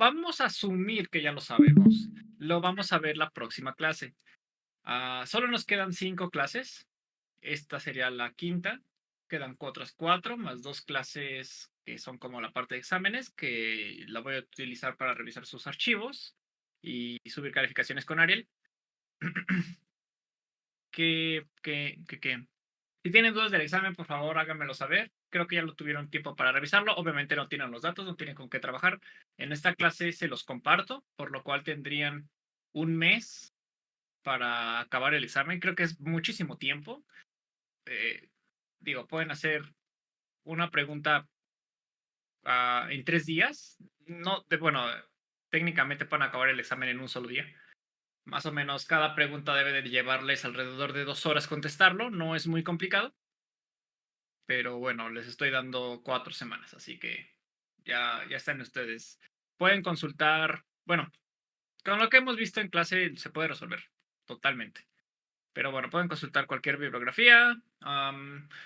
vamos a asumir que ya lo sabemos. Lo vamos a ver la próxima clase. Solo nos quedan 5 clases. Esta sería la quinta. Quedan otras 4 más 2 clases que son como la parte de exámenes, que la voy a utilizar para revisar sus archivos y subir calificaciones con Ariel. ¿Qué? Si tienen dudas del examen, por favor, háganmelo saber. Creo que ya lo tuvieron tiempo para revisarlo. Obviamente no tienen los datos, no tienen con qué trabajar. En esta clase se los comparto, por lo cual tendrían un mes para acabar el examen. Creo que es muchísimo tiempo. Eh, Digo, pueden hacer una pregunta en 3 días. No, bueno, técnicamente pueden acabar el examen en un solo día. Más o menos cada pregunta debe de llevarles alrededor de 2 horas contestarlo. No es muy complicado. Pero bueno, les estoy dando 4 semanas, así que ya están ustedes. Pueden consultar, bueno, con lo que hemos visto en clase se puede resolver totalmente. Pero bueno, pueden consultar cualquier bibliografía,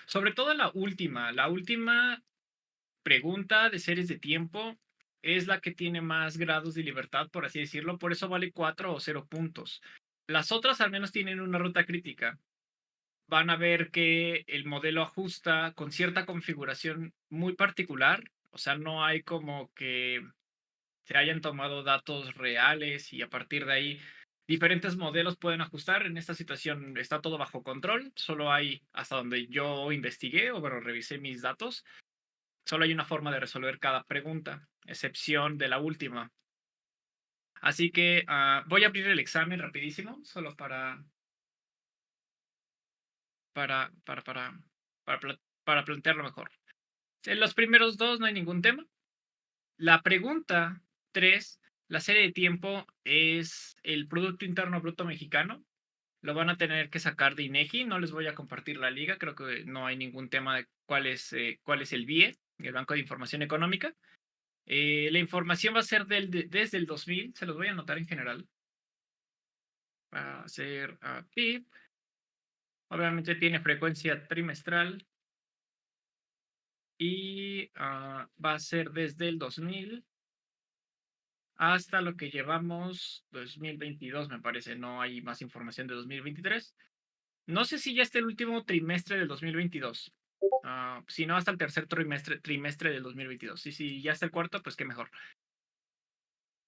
sobre todo la última pregunta de series de tiempo es la que tiene más grados de libertad, por así decirlo, por eso vale 4 o 0 puntos. Las otras al menos tienen una ruta crítica. Van a ver que el modelo ajusta con cierta configuración muy particular. O sea, no hay como que se hayan tomado datos reales y a partir de ahí diferentes modelos pueden ajustar. En esta situación está todo bajo control. Solo hay, hasta donde yo investigué o bueno, revisé mis datos, solo hay una forma de resolver cada pregunta, excepción de la última. Así que voy a abrir el examen rapidísimo, solo para, para, para, para, para plantearlo mejor. En los primeros dos no hay ningún tema. La pregunta 3, la serie de tiempo es el Producto Interno Bruto mexicano. Lo van a tener que sacar de INEGI. No les voy a compartir la liga. Creo que no hay ningún tema de cuál es el BIE, el Banco de Información Económica. La información va a ser desde el 2000. Se los voy a anotar en general. Va a ser PIB. Obviamente tiene frecuencia trimestral. Y va a ser desde el 2000 hasta lo que llevamos 2022, me parece. No hay más información de 2023. No sé si ya está el último trimestre del 2022. Si no, hasta el tercer trimestre del 2022. Y si ya está el cuarto, pues qué mejor.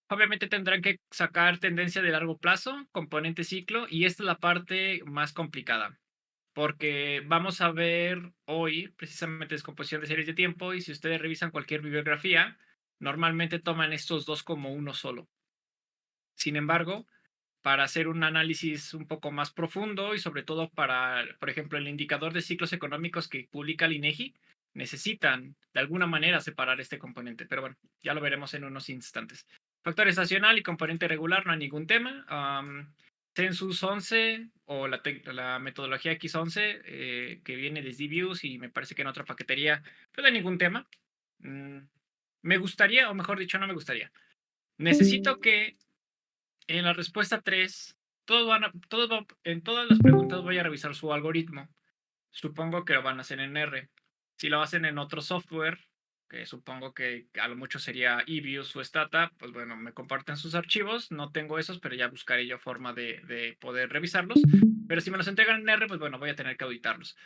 Obviamente tendrán que sacar tendencia de largo plazo, componente ciclo, y esta es la parte más complicada. Porque vamos a ver hoy precisamente descomposición de series de tiempo y si ustedes revisan cualquier bibliografía, normalmente toman estos dos como uno solo. Sin embargo, para hacer un análisis un poco más profundo y sobre todo para, por ejemplo, el indicador de ciclos económicos que publica el INEGI, necesitan de alguna manera separar este componente. Pero bueno, ya lo veremos en unos instantes. Factor estacional y componente regular, no hay ningún tema. Census 11 o la metodología X11 que viene de ZViews y me parece que en otra paquetería, pues no hay ningún tema. Me gustaría, o mejor dicho, no me gustaría. Necesito que en la respuesta 3, en todas las preguntas voy a revisar su algoritmo. Supongo que lo van a hacer en R. Si lo hacen en otro software, que supongo que a lo mucho sería eViews o Stata, pues bueno, me comparten sus archivos. No tengo esos, pero ya buscaré yo forma de poder revisarlos. Pero si me los entregan en R, pues bueno, voy a tener que auditarlos.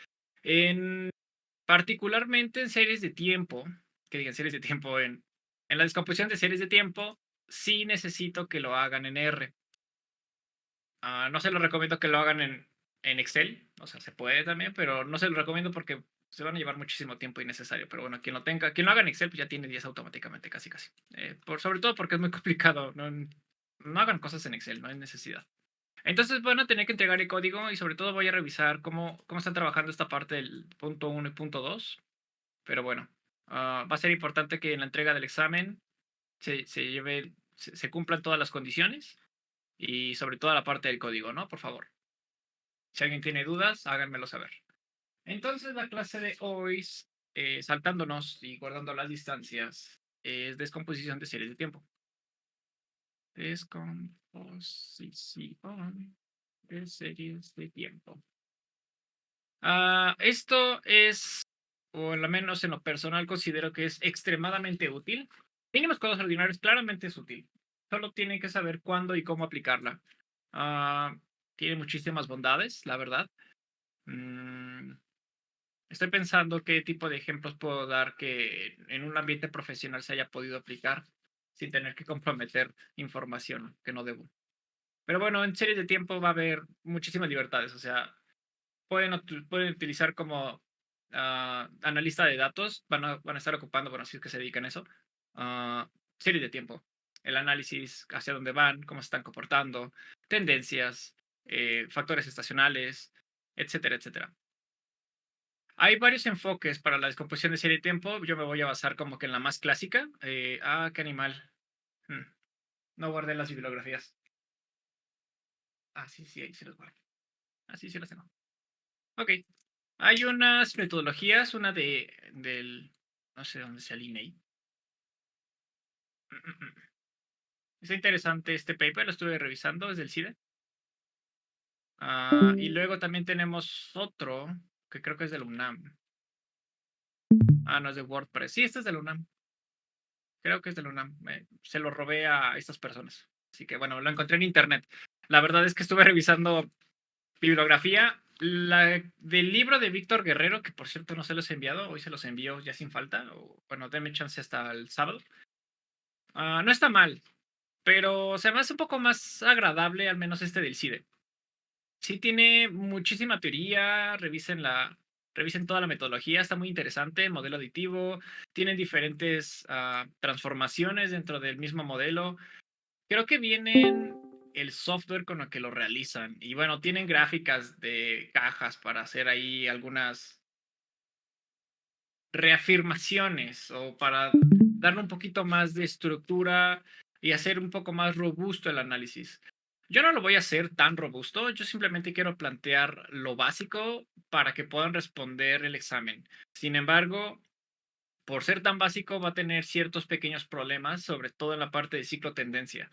Particularmente en series de tiempo, que digan series de tiempo, en la descomposición de series de tiempo, sí necesito que lo hagan en R. No se lo recomiendo que lo hagan en Excel, o sea, se puede también, pero no se lo recomiendo porque se van a llevar muchísimo tiempo innecesario. Pero bueno, quien lo haga en Excel, pues ya tiene 10 automáticamente, casi casi. Sobre todo porque es muy complicado. No hagan cosas en Excel, no hay necesidad. Entonces van a tener que entregar el código y sobre todo voy a revisar cómo están trabajando esta parte del punto 1 y punto 2. Pero bueno, va a ser importante que en la entrega del examen se cumplan todas las condiciones y sobre todo la parte del código, ¿no? Por favor. Si alguien tiene dudas, háganmelo saber. Entonces, la clase de hoy, saltándonos y guardando las distancias, es descomposición de series de tiempo. Descomposición de series de tiempo. Esto es, o al menos en lo personal, considero que es extremadamente útil. Mínimos cuadrados ordinarios claramente es útil. Solo tiene que saber cuándo y cómo aplicarla. Ah, tiene muchísimas bondades, la verdad. Mm, estoy pensando qué tipo de ejemplos puedo dar que en un ambiente profesional se haya podido aplicar sin tener que comprometer información que no debo. Pero bueno, en series de tiempo va a haber muchísimas libertades. O sea, pueden utilizar como analista de datos, van a estar ocupando, bueno, si es que se dedican a eso, ah, series de tiempo. El análisis, hacia dónde van, cómo se están comportando, tendencias, factores estacionales, etcétera, etcétera. Hay varios enfoques para la descomposición de serie de tiempo. Yo me voy a basar como que en la más clásica. Qué animal. Hmm, No guardé las bibliografías. Sí, sí, ahí sí las guardé. Sí las tengo. Ok. Hay unas metodologías, una del, no sé dónde se alinea ahí. Está interesante este paper, lo estuve revisando, es del CIDE. Y luego también tenemos otro, que creo que es del UNAM. No es de WordPress. Sí, este es del UNAM. Creo que es del UNAM. Se lo robé a estas personas. Así que bueno, lo encontré en internet. La verdad es que estuve revisando bibliografía. La del libro de Víctor Guerrero, que por cierto no se los he enviado, hoy se los envío ya sin falta. Bueno, denme chance hasta el sábado. No está mal, pero se me hace un poco más agradable, al menos este del CIDE. Sí tiene muchísima teoría, revisen toda la metodología, está muy interesante, modelo aditivo, tienen diferentes transformaciones dentro del mismo modelo. Creo que vienen el software con el que lo realizan y bueno, tienen gráficas de cajas para hacer ahí algunas reafirmaciones o para darle un poquito más de estructura y hacer un poco más robusto el análisis. Yo no lo voy a hacer tan robusto, yo simplemente quiero plantear lo básico para que puedan responder el examen. Sin embargo, por ser tan básico va a tener ciertos pequeños problemas, sobre todo en la parte de ciclo tendencia.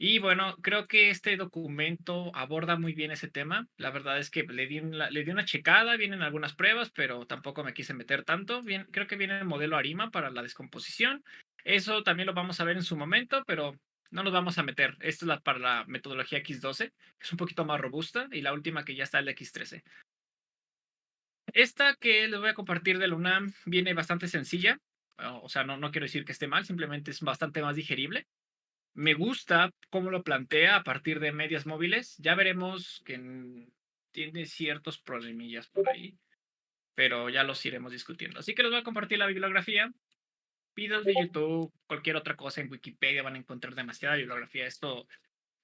Y bueno, creo que este documento aborda muy bien ese tema. La verdad es que le di una checada, vienen algunas pruebas, pero tampoco me quise meter tanto. Bien, creo que viene el modelo ARIMA para la descomposición. Eso también lo vamos a ver en su momento, pero no nos vamos a meter. Esta es para la metodología X12, que es un poquito más robusta, y la última que ya está el X13. Esta que les voy a compartir de la UNAM viene bastante sencilla. O sea, no quiero decir que esté mal, simplemente es bastante más digerible. Me gusta cómo lo plantea a partir de medias móviles. Ya veremos que tiene ciertos problemillas por ahí, pero ya los iremos discutiendo. Así que les voy a compartir la bibliografía. Videos de YouTube, cualquier otra cosa en Wikipedia van a encontrar demasiada bibliografía. Esto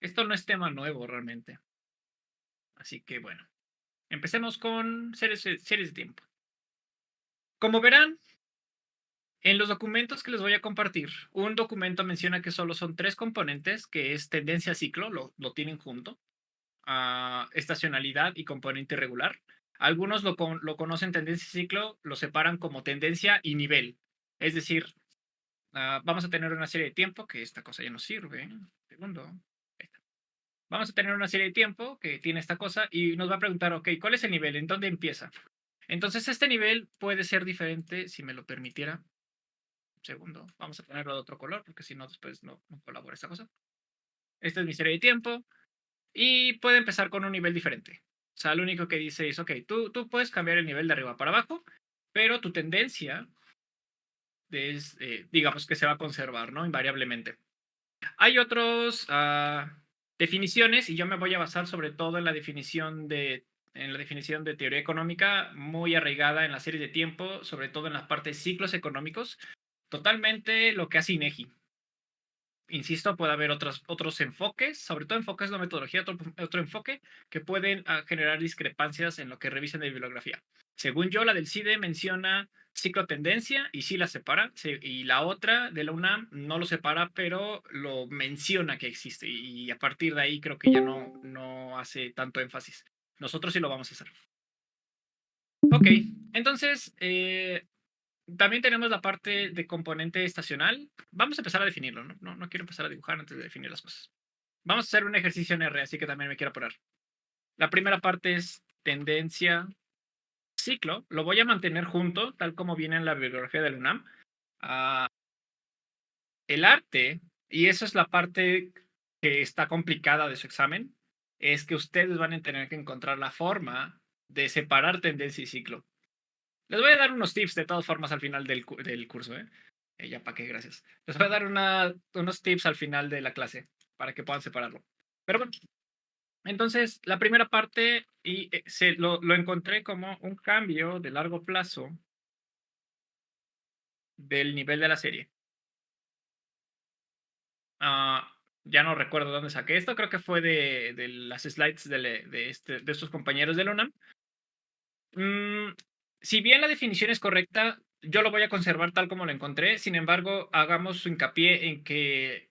no es tema nuevo realmente. Así que bueno, empecemos con series de tiempo. Como verán, en los documentos que les voy a compartir, un documento menciona que solo son tres componentes, que es tendencia a ciclo, lo tienen junto. Estacionalidad y componente irregular. Algunos lo conocen tendencia y ciclo, lo separan como tendencia y nivel. Es decir, vamos a tener una serie de tiempo, que esta cosa ya no sirve. Segundo. Vamos a tener una serie de tiempo que tiene esta cosa y nos va a preguntar, ok, ¿cuál es el nivel? ¿En dónde empieza? Entonces, este nivel puede ser diferente, si me lo permitiera. Segundo, vamos a ponerlo de otro color, porque si no, después no colabora esta cosa. Esta es mi serie de tiempo. Y puede empezar con un nivel diferente. O sea, lo único que dice es, ok, tú puedes cambiar el nivel de arriba para abajo, pero tu tendencia es, digamos que se va a conservar, ¿no? Invariablemente. Hay otras definiciones y yo me voy a basar sobre todo en la definición de teoría económica, muy arraigada en la serie de tiempo, sobre todo en la parte de ciclos económicos, totalmente lo que hace INEGI. Insisto, puede haber otros enfoques, sobre todo enfoques de la metodología, otro enfoque que pueden generar discrepancias en lo que revisen de bibliografía. Según yo, la del CIDE menciona ciclo tendencia y sí la separa, y la otra de la UNAM no lo separa, pero lo menciona que existe y a partir de ahí creo que ya no hace tanto énfasis. Nosotros sí lo vamos a hacer. Ok, entonces también tenemos la parte de componente estacional. Vamos a empezar a definirlo, ¿no? No quiero empezar a dibujar antes de definir las cosas. Vamos a hacer un ejercicio en R, así que también me quiero apurar. La primera parte es tendencia, ciclo. Lo voy a mantener junto, tal como viene en la bibliografía del UNAM. El arte, y eso es la parte que está complicada de su examen, es que ustedes van a tener que encontrar la forma de separar tendencia y ciclo. Les voy a dar unos tips de todas formas al final del curso, ¿eh? Ya para qué, gracias. Les voy a dar unos tips al final de la clase para que puedan separarlo. Pero bueno, entonces la primera parte y lo encontré como un cambio de largo plazo del nivel de la serie. Ah, ya no recuerdo dónde saqué esto, creo que fue de las slides de estos compañeros de UNAM. Si bien la definición es correcta, yo lo voy a conservar tal como lo encontré. Sin embargo, hagamos hincapié en que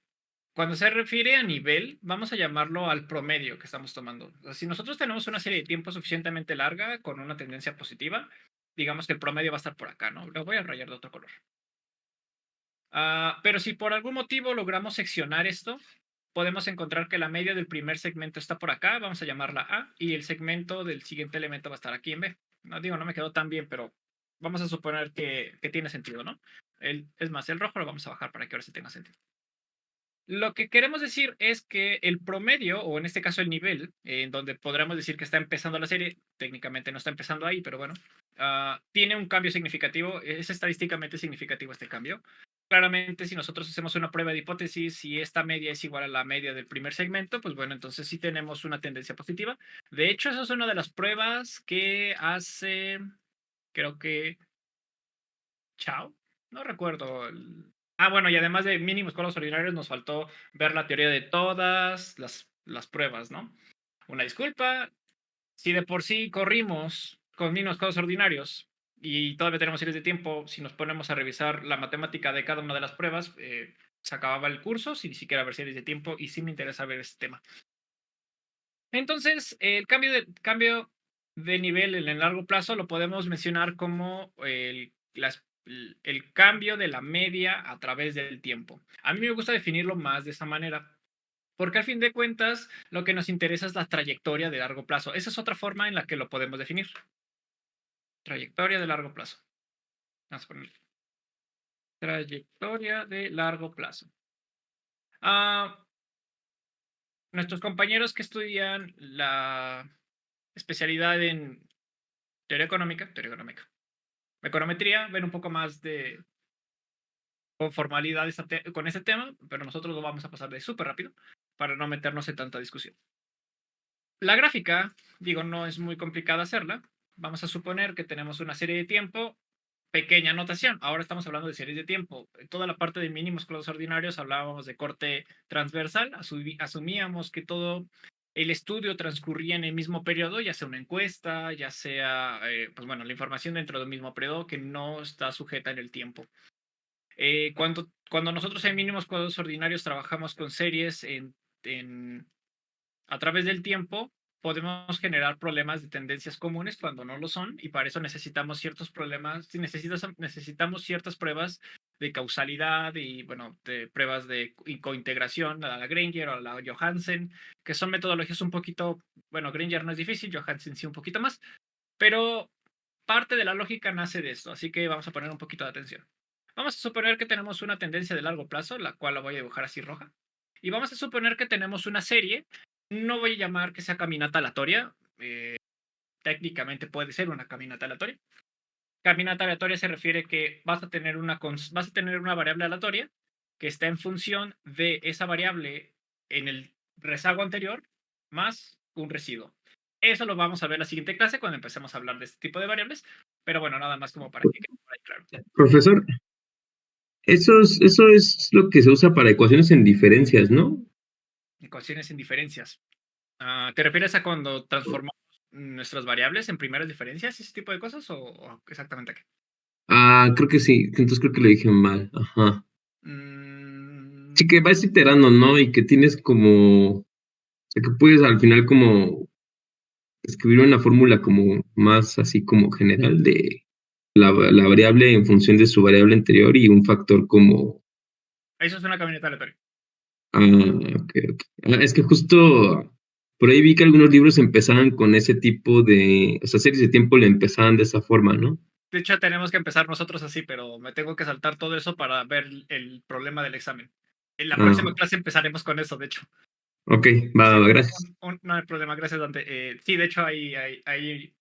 cuando se refiere a nivel, vamos a llamarlo al promedio que estamos tomando. O sea, si nosotros tenemos una serie de tiempo suficientemente larga con una tendencia positiva, digamos que el promedio va a estar por acá, ¿no? Lo voy a rayar de otro color. Pero si por algún motivo logramos seccionar esto, podemos encontrar que la media del primer segmento está por acá, vamos a llamarla A, y el segmento del siguiente elemento va a estar aquí en B. No digo, no me quedó tan bien, pero vamos a suponer que tiene sentido, ¿no? Es más, el rojo lo vamos a bajar para que ahora sí tenga sentido. Lo que queremos decir es que el promedio, o en este caso el nivel, en donde podríamos decir que está empezando la serie, técnicamente no está empezando ahí, pero bueno, tiene un cambio significativo, es estadísticamente significativo este cambio. Claramente, si nosotros hacemos una prueba de hipótesis y esta media es igual a la media del primer segmento, pues bueno, entonces sí tenemos una tendencia positiva. De hecho, esa es una de las pruebas que hace, creo que, Chao, no recuerdo. Bueno, y además de mínimos cuadros ordinarios, nos faltó ver la teoría de todas las pruebas, ¿no? Una disculpa, si de por sí corrimos con mínimos cuadros ordinarios y todavía tenemos series de tiempo, si nos ponemos a revisar la matemática de cada una de las pruebas, se acababa el curso sin ni siquiera ver series de tiempo y sí me interesa ver este tema. Entonces, el cambio de nivel en el largo plazo lo podemos mencionar como el cambio de la media a través del tiempo. A mí me gusta definirlo más de esa manera, porque al fin de cuentas lo que nos interesa es la trayectoria de largo plazo. Esa es otra forma en la que lo podemos definir. Trayectoria de largo plazo. Vamos a poner trayectoria de largo plazo. Ah, nuestros compañeros que estudian la especialidad en teoría económica, econometría, ven un poco más de con formalidad con ese tema, pero nosotros lo vamos a pasar de súper rápido para no meternos en tanta discusión. La gráfica, digo, no es muy complicada hacerla. Vamos a suponer que tenemos una serie de tiempo, pequeña anotación. Ahora estamos hablando de series de tiempo. En toda la parte de mínimos clausos ordinarios hablábamos de corte transversal. Asumíamos que todo el estudio transcurría en el mismo periodo, ya sea una encuesta, ya sea, pues bueno, la información dentro del mismo periodo que no está sujeta en el tiempo. Cuando nosotros en mínimos cuadrados ordinarios trabajamos con series a través del tiempo, podemos generar problemas de tendencias comunes cuando no lo son, y para eso necesitamos ciertos problemas, si necesitamos ciertas pruebas de causalidad y, bueno, de pruebas de cointegración, a la Granger o a la Johansen, que son metodologías un poquito, bueno, Granger no es difícil, Johansen sí un poquito más, pero parte de la lógica nace de esto, así que vamos a poner un poquito de atención. Vamos a suponer que tenemos una tendencia de largo plazo, la cual la voy a dibujar así roja. Y vamos a suponer que tenemos una serie. No voy a llamar que sea caminata aleatoria. Técnicamente puede ser una caminata aleatoria. Caminata aleatoria se refiere que vas a tener una variable aleatoria que está en función de esa variable en el rezago anterior más un residuo. Eso lo vamos a ver en la siguiente clase cuando empecemos a hablar de este tipo de variables. Pero bueno, nada más como para que quede por ahí claro. Profesor, eso es lo que se usa para ecuaciones en diferencias, ¿no? Ecuaciones sin diferencias. ¿Te refieres a cuando transformamos nuestras variables en primeras diferencias y ese tipo de cosas o exactamente a qué? Creo que sí, entonces creo que lo dije mal. Ajá. Mm, Sí, que vas iterando, ¿no? Y que tienes como, que puedes al final como escribir una fórmula como más así como general de la variable en función de su variable anterior y un factor como... Eso es una camioneta aleatoria. Ok, ok. Es que justo por ahí vi que algunos libros empezaban con ese tipo de, o sea, series de tiempo le empezaban de esa forma, ¿no? De hecho, tenemos que empezar nosotros así, pero me tengo que saltar todo eso para ver el problema del examen. En la próxima Ah, clase empezaremos con eso, de hecho. ok, va, Sí, va, gracias. no hay problema, gracias, Dante. Sí, de hecho,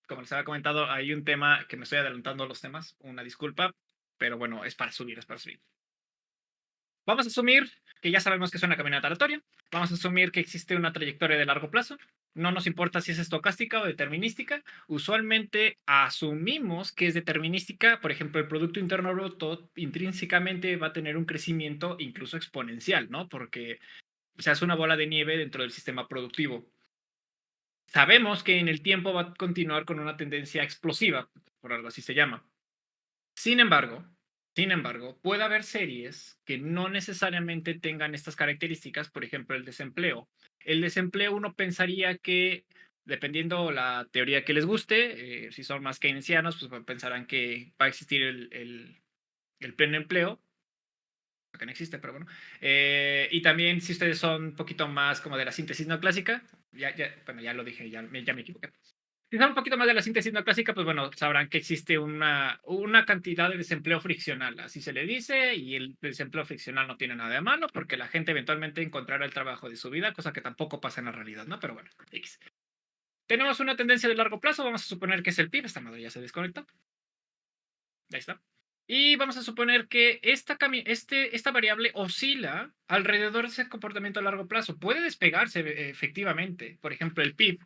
como les había comentado, hay un tema que me estoy adelantando a los temas, una disculpa, pero bueno, es para subir, es para subir. Vamos a asumir que ya sabemos que es una caminata aleatoria. Vamos a asumir que existe una trayectoria de largo plazo. No nos importa si es estocástica o determinística. Usualmente asumimos que es determinística. Por ejemplo, el Producto Interno Bruto intrínsecamente va a tener un crecimiento incluso exponencial, ¿no? Porque se hace una bola de nieve dentro del sistema productivo. Sabemos que en el tiempo va a continuar con una tendencia explosiva, por algo así se llama. Sin embargo, puede haber series que no necesariamente tengan estas características, por ejemplo, el desempleo. El desempleo uno pensaría que, dependiendo la teoría que les guste, si son más keynesianos, pues pensarán que va a existir el pleno empleo, que no existe, pero bueno. Y también si ustedes son un poquito más como de la síntesis no clásica, bueno, ya lo dije, ya me equivoqué. Si saben un poquito más de la síntesis no clásica, pues bueno, sabrán que existe una cantidad de desempleo friccional, así se le dice, y el desempleo friccional no tiene nada de malo, porque la gente eventualmente encontrará el trabajo de su vida, cosa que tampoco pasa en la realidad, ¿no? Pero bueno, X. Tenemos una tendencia de largo plazo, vamos a suponer que es el PIB, esta madre ya se desconectó. Ahí está. Y vamos a suponer que esta variable oscila alrededor de ese comportamiento a largo plazo. Puede despegarse efectivamente. Por ejemplo, el PIB.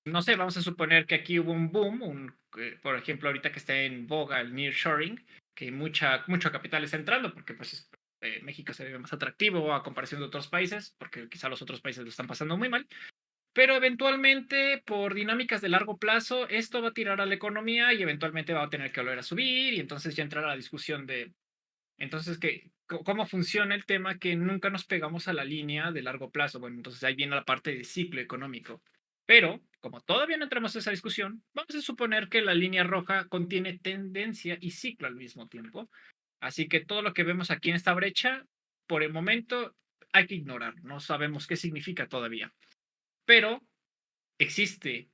No sé, vamos a suponer que aquí hubo un boom, por ejemplo, ahorita que está en boga el nearshoring, que mucho capital está entrando, porque pues México se ve más atractivo a comparación de otros países, porque quizá los otros países lo están pasando muy mal. Pero eventualmente, por dinámicas de largo plazo, esto va a tirar a la economía y eventualmente va a tener que volver a subir y entonces ya entrará la discusión de, entonces, ¿cómo funciona el tema que nunca nos pegamos a la línea de largo plazo? Bueno, entonces ahí viene la parte de ciclo económico. Pero, como todavía no entramos a esa discusión, vamos a suponer que la línea roja contiene tendencia y ciclo al mismo tiempo. Así que todo lo que vemos aquí en esta brecha, por el momento, hay que ignorar. No sabemos qué significa todavía. Pero existe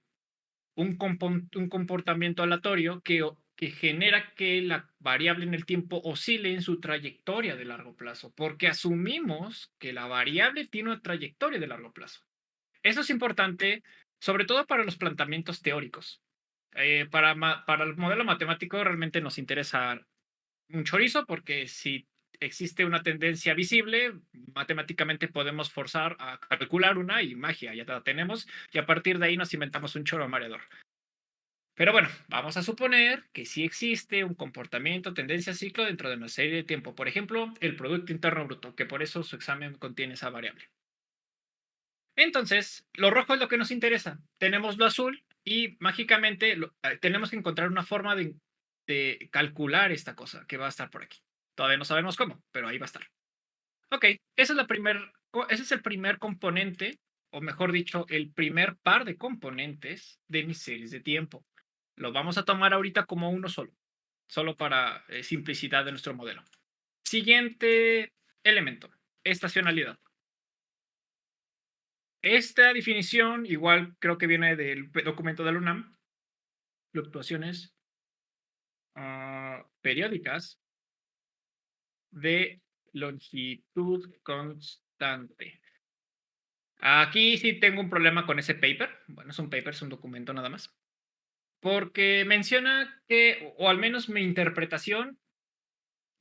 un comportamiento aleatorio que genera que la variable en el tiempo oscile en su trayectoria de largo plazo, porque asumimos que la variable tiene una trayectoria de largo plazo. Eso es importante, sobre todo para los planteamientos teóricos. Para el modelo matemático realmente nos interesa un chorizo, porque si existe una tendencia visible, matemáticamente podemos forzar a calcular una y magia, ya la tenemos, y a partir de ahí nos inventamos un choro mareador. Pero bueno, vamos a suponer que sí existe un comportamiento, tendencia, ciclo dentro de una serie de tiempo. Por ejemplo, el Producto Interno Bruto, que por eso su examen contiene esa variable. Entonces, lo rojo es lo que nos interesa. Tenemos lo azul y mágicamente tenemos que encontrar una forma de calcular esta cosa que va a estar por aquí. Todavía no sabemos cómo, pero ahí va a estar. Ok, ese es el primer componente, o mejor dicho, el primer par de componentes de mis series de tiempo. Lo vamos a tomar ahorita como uno solo para simplicidad de nuestro modelo. Siguiente elemento, estacionalidad. Esta definición igual creo que viene del documento de la UNAM, fluctuaciones periódicas de longitud constante. Aquí sí tengo un problema con ese paper. Bueno, es un paper, es un documento nada más. Porque menciona que, o al menos mi interpretación,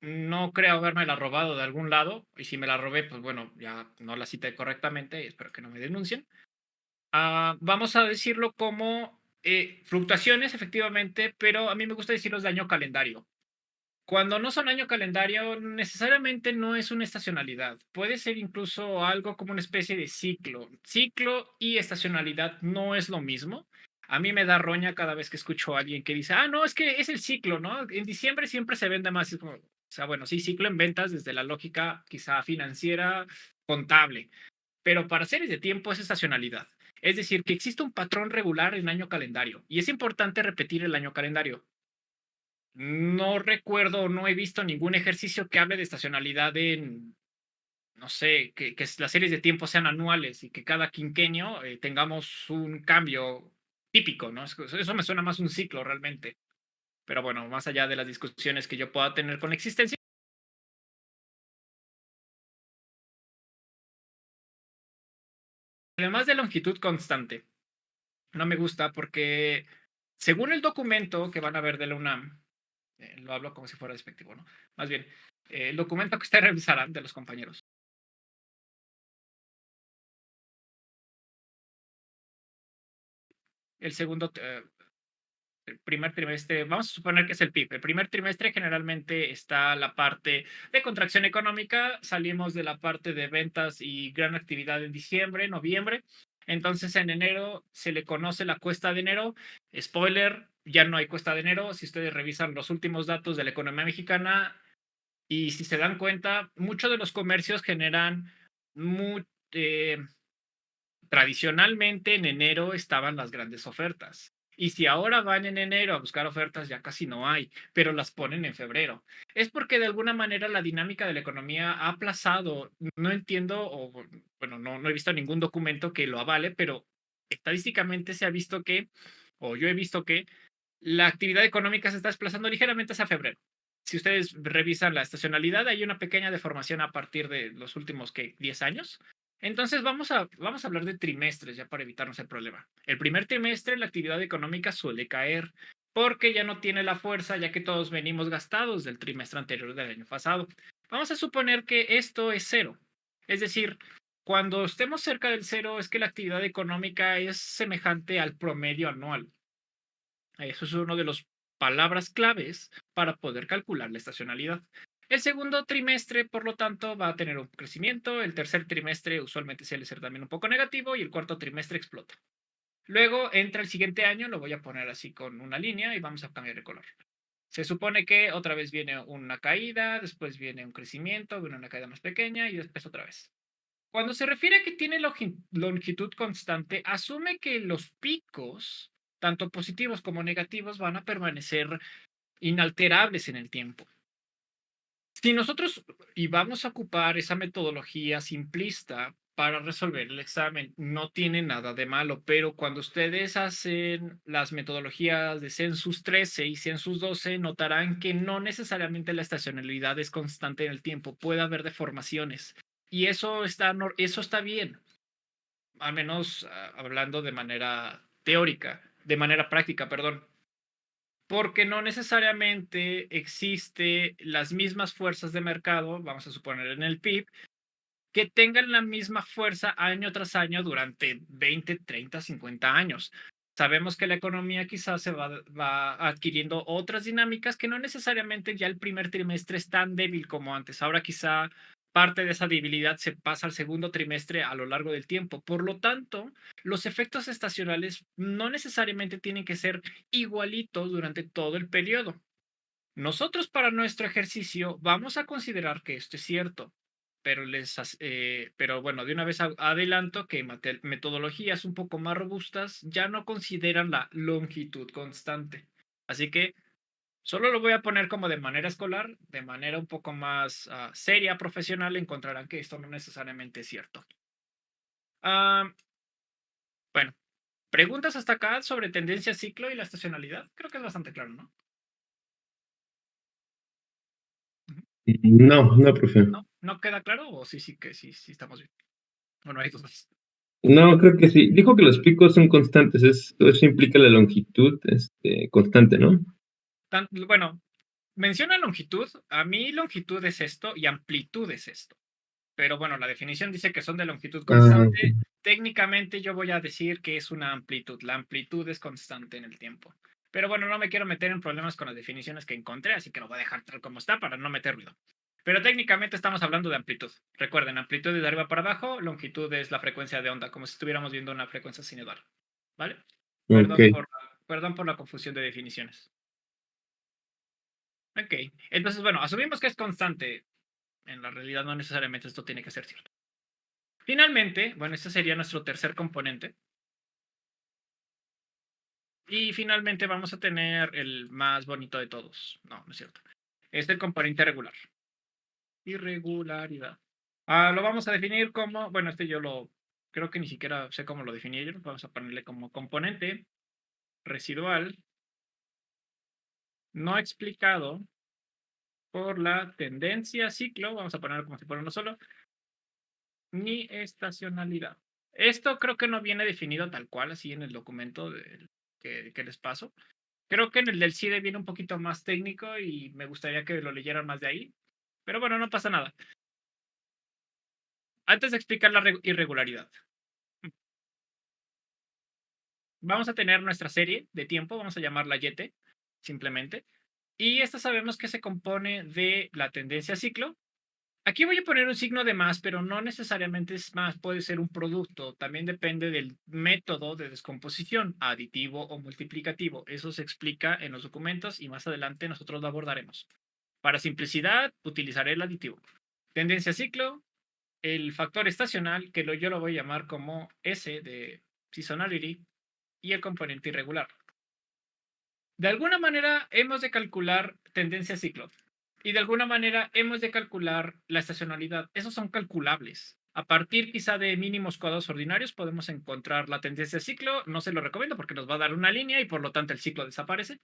no creo haberme la robado de algún lado. Y si me la robé, pues bueno, ya no la cité correctamente y espero que no me denuncien. Vamos a decirlo como fluctuaciones, efectivamente, pero a mí me gusta decirlos de año calendario. Cuando no son año calendario, necesariamente no es una estacionalidad. Puede ser incluso algo como una especie de ciclo. Ciclo y estacionalidad no es lo mismo. A mí me da roña cada vez que escucho a alguien que dice, no, es que es el ciclo, ¿no? En diciembre siempre se vende más. O sea, bueno, sí, ciclo en ventas desde la lógica quizá financiera, contable. Pero para series de tiempo es estacionalidad. Es decir, que existe un patrón regular en año calendario. Y es importante repetir el año calendario. No recuerdo, no he visto ningún ejercicio que hable de estacionalidad en, no sé, que las series de tiempo sean anuales y que cada quinquenio tengamos un cambio típico, ¿no? Eso me suena más un ciclo realmente. Pero bueno, más allá de las discusiones que yo pueda tener con la existencia. Además de longitud constante, no me gusta porque según el documento que van a ver de la UNAM, lo hablo como si fuera despectivo, ¿no? Más bien, el documento que ustedes revisarán de los compañeros. El segundo, el primer trimestre, vamos a suponer que es el PIB. El primer trimestre generalmente está la parte de contracción económica, salimos de la parte de ventas y gran actividad en diciembre, noviembre. Entonces en enero se le conoce la cuesta de enero. Spoiler, ya no hay cuesta de enero. Si ustedes revisan los últimos datos de la economía mexicana y si se dan cuenta, muchos de los comercios generan muy, tradicionalmente en enero estaban las grandes ofertas. Y si ahora van en enero a buscar ofertas, ya casi no hay, pero las ponen en febrero. Es porque de alguna manera la dinámica de la economía ha aplazado. No entiendo, o bueno, no he visto ningún documento que lo avale, pero estadísticamente se ha visto que, o yo he visto que, la actividad económica se está desplazando ligeramente hacia febrero. Si ustedes revisan la estacionalidad, hay una pequeña deformación a partir de los últimos, ¿qué? 10 años. Entonces vamos a hablar de trimestres ya para evitarnos el problema. El primer trimestre la actividad económica suele caer porque ya no tiene la fuerza ya que todos venimos gastados del trimestre anterior del año pasado. Vamos a suponer que esto es cero. Es decir, cuando estemos cerca del cero es que la actividad económica es semejante al promedio anual. Eso es uno de las palabras claves para poder calcular la estacionalidad. El segundo trimestre, por lo tanto, va a tener un crecimiento. El tercer trimestre usualmente suele ser también un poco negativo y el cuarto trimestre explota. Luego entra el siguiente año, lo voy a poner así con una línea y vamos a cambiar de color. Se supone que otra vez viene una caída, después viene un crecimiento, viene una caída más pequeña y después otra vez. Cuando se refiere a que tiene longitud constante, asume que los picos, tanto positivos como negativos, van a permanecer inalterables en el tiempo. Si nosotros y vamos a ocupar esa metodología simplista para resolver el examen, no tiene nada de malo, pero cuando ustedes hacen las metodologías de Census 13 y Census 12, notarán que no necesariamente la estacionalidad es constante en el tiempo, puede haber deformaciones. Y eso está bien, al menos hablando de manera teórica, de manera práctica, perdón, porque no necesariamente existe las mismas fuerzas de mercado, vamos a suponer en el PIB, que tengan la misma fuerza año tras año durante 20, 30, 50 años. Sabemos que la economía quizás va adquiriendo otras dinámicas que no necesariamente ya el primer trimestre es tan débil como antes. Ahora quizá parte de esa debilidad se pasa al segundo trimestre a lo largo del tiempo. Por lo tanto, los efectos estacionales no necesariamente tienen que ser igualitos durante todo el periodo. Nosotros para nuestro ejercicio vamos a considerar que esto es cierto, pero bueno, de una vez adelanto que metodologías un poco más robustas ya no consideran la longitud constante. Así que solo lo voy a poner como de manera escolar, de manera un poco más seria, profesional, encontrarán que esto no necesariamente es cierto. Ah, bueno, preguntas hasta acá sobre tendencia, ciclo y la estacionalidad. Creo que es bastante claro, ¿no? Ujú. No, no, profe. ¿No queda claro o sí, sí que sí estamos bien? Bueno, hay dudas. No, creo que sí. Dijo que los picos son constantes, eso implica la longitud, constante, ¿no? Bueno, menciona longitud. A mí longitud es esto y amplitud es esto. Pero bueno, la definición dice que son de longitud Ah, ok. constante. Técnicamente yo voy a decir que es una amplitud. La amplitud es constante en el tiempo. Pero bueno, no me quiero meter en problemas con las definiciones que encontré, así que lo voy a dejar tal como está para no meter ruido. Pero técnicamente estamos hablando de amplitud. Recuerden, amplitud es de arriba para abajo, longitud es la frecuencia de onda, como si estuviéramos viendo una frecuencia sinusoidal. ¿Vale? Ok. Perdón por la confusión de definiciones. Ok, entonces bueno, asumimos que es constante. En la realidad no necesariamente esto tiene que ser cierto. Finalmente, bueno, este sería nuestro tercer componente. Y finalmente vamos a tener el más bonito de todos. No, no es cierto. Es el componente regular. Irregularidad. Lo vamos a definir como, bueno, creo que ni siquiera sé cómo lo definí yo. Vamos a ponerle como componente residual no explicado por la tendencia ciclo, vamos a ponerlo como si fuera uno solo, ni estacionalidad. Esto creo que no viene definido tal cual, así en el documento que les paso. Creo que en el del CIDE viene un poquito más técnico y me gustaría que lo leyeran más de ahí. Pero bueno, no pasa nada. Antes de explicar la irregularidad, vamos a tener nuestra serie de tiempo, vamos a llamarla YT, simplemente. Y esta sabemos que se compone de la tendencia ciclo. Aquí voy a poner un signo de más, pero no necesariamente es más, puede ser un producto. También depende del método de descomposición, aditivo o multiplicativo. Eso se explica en los documentos y más adelante nosotros lo abordaremos. Para simplicidad, utilizaré el aditivo. Tendencia ciclo, el factor estacional, que yo lo voy a llamar como S de seasonality, y el componente irregular. De alguna manera hemos de calcular tendencia ciclo y de alguna manera hemos de calcular la estacionalidad. Esos son calculables. A partir quizá de mínimos cuadrados ordinarios podemos encontrar la tendencia ciclo. No se lo recomiendo porque nos va a dar una línea y por lo tanto el ciclo desaparece.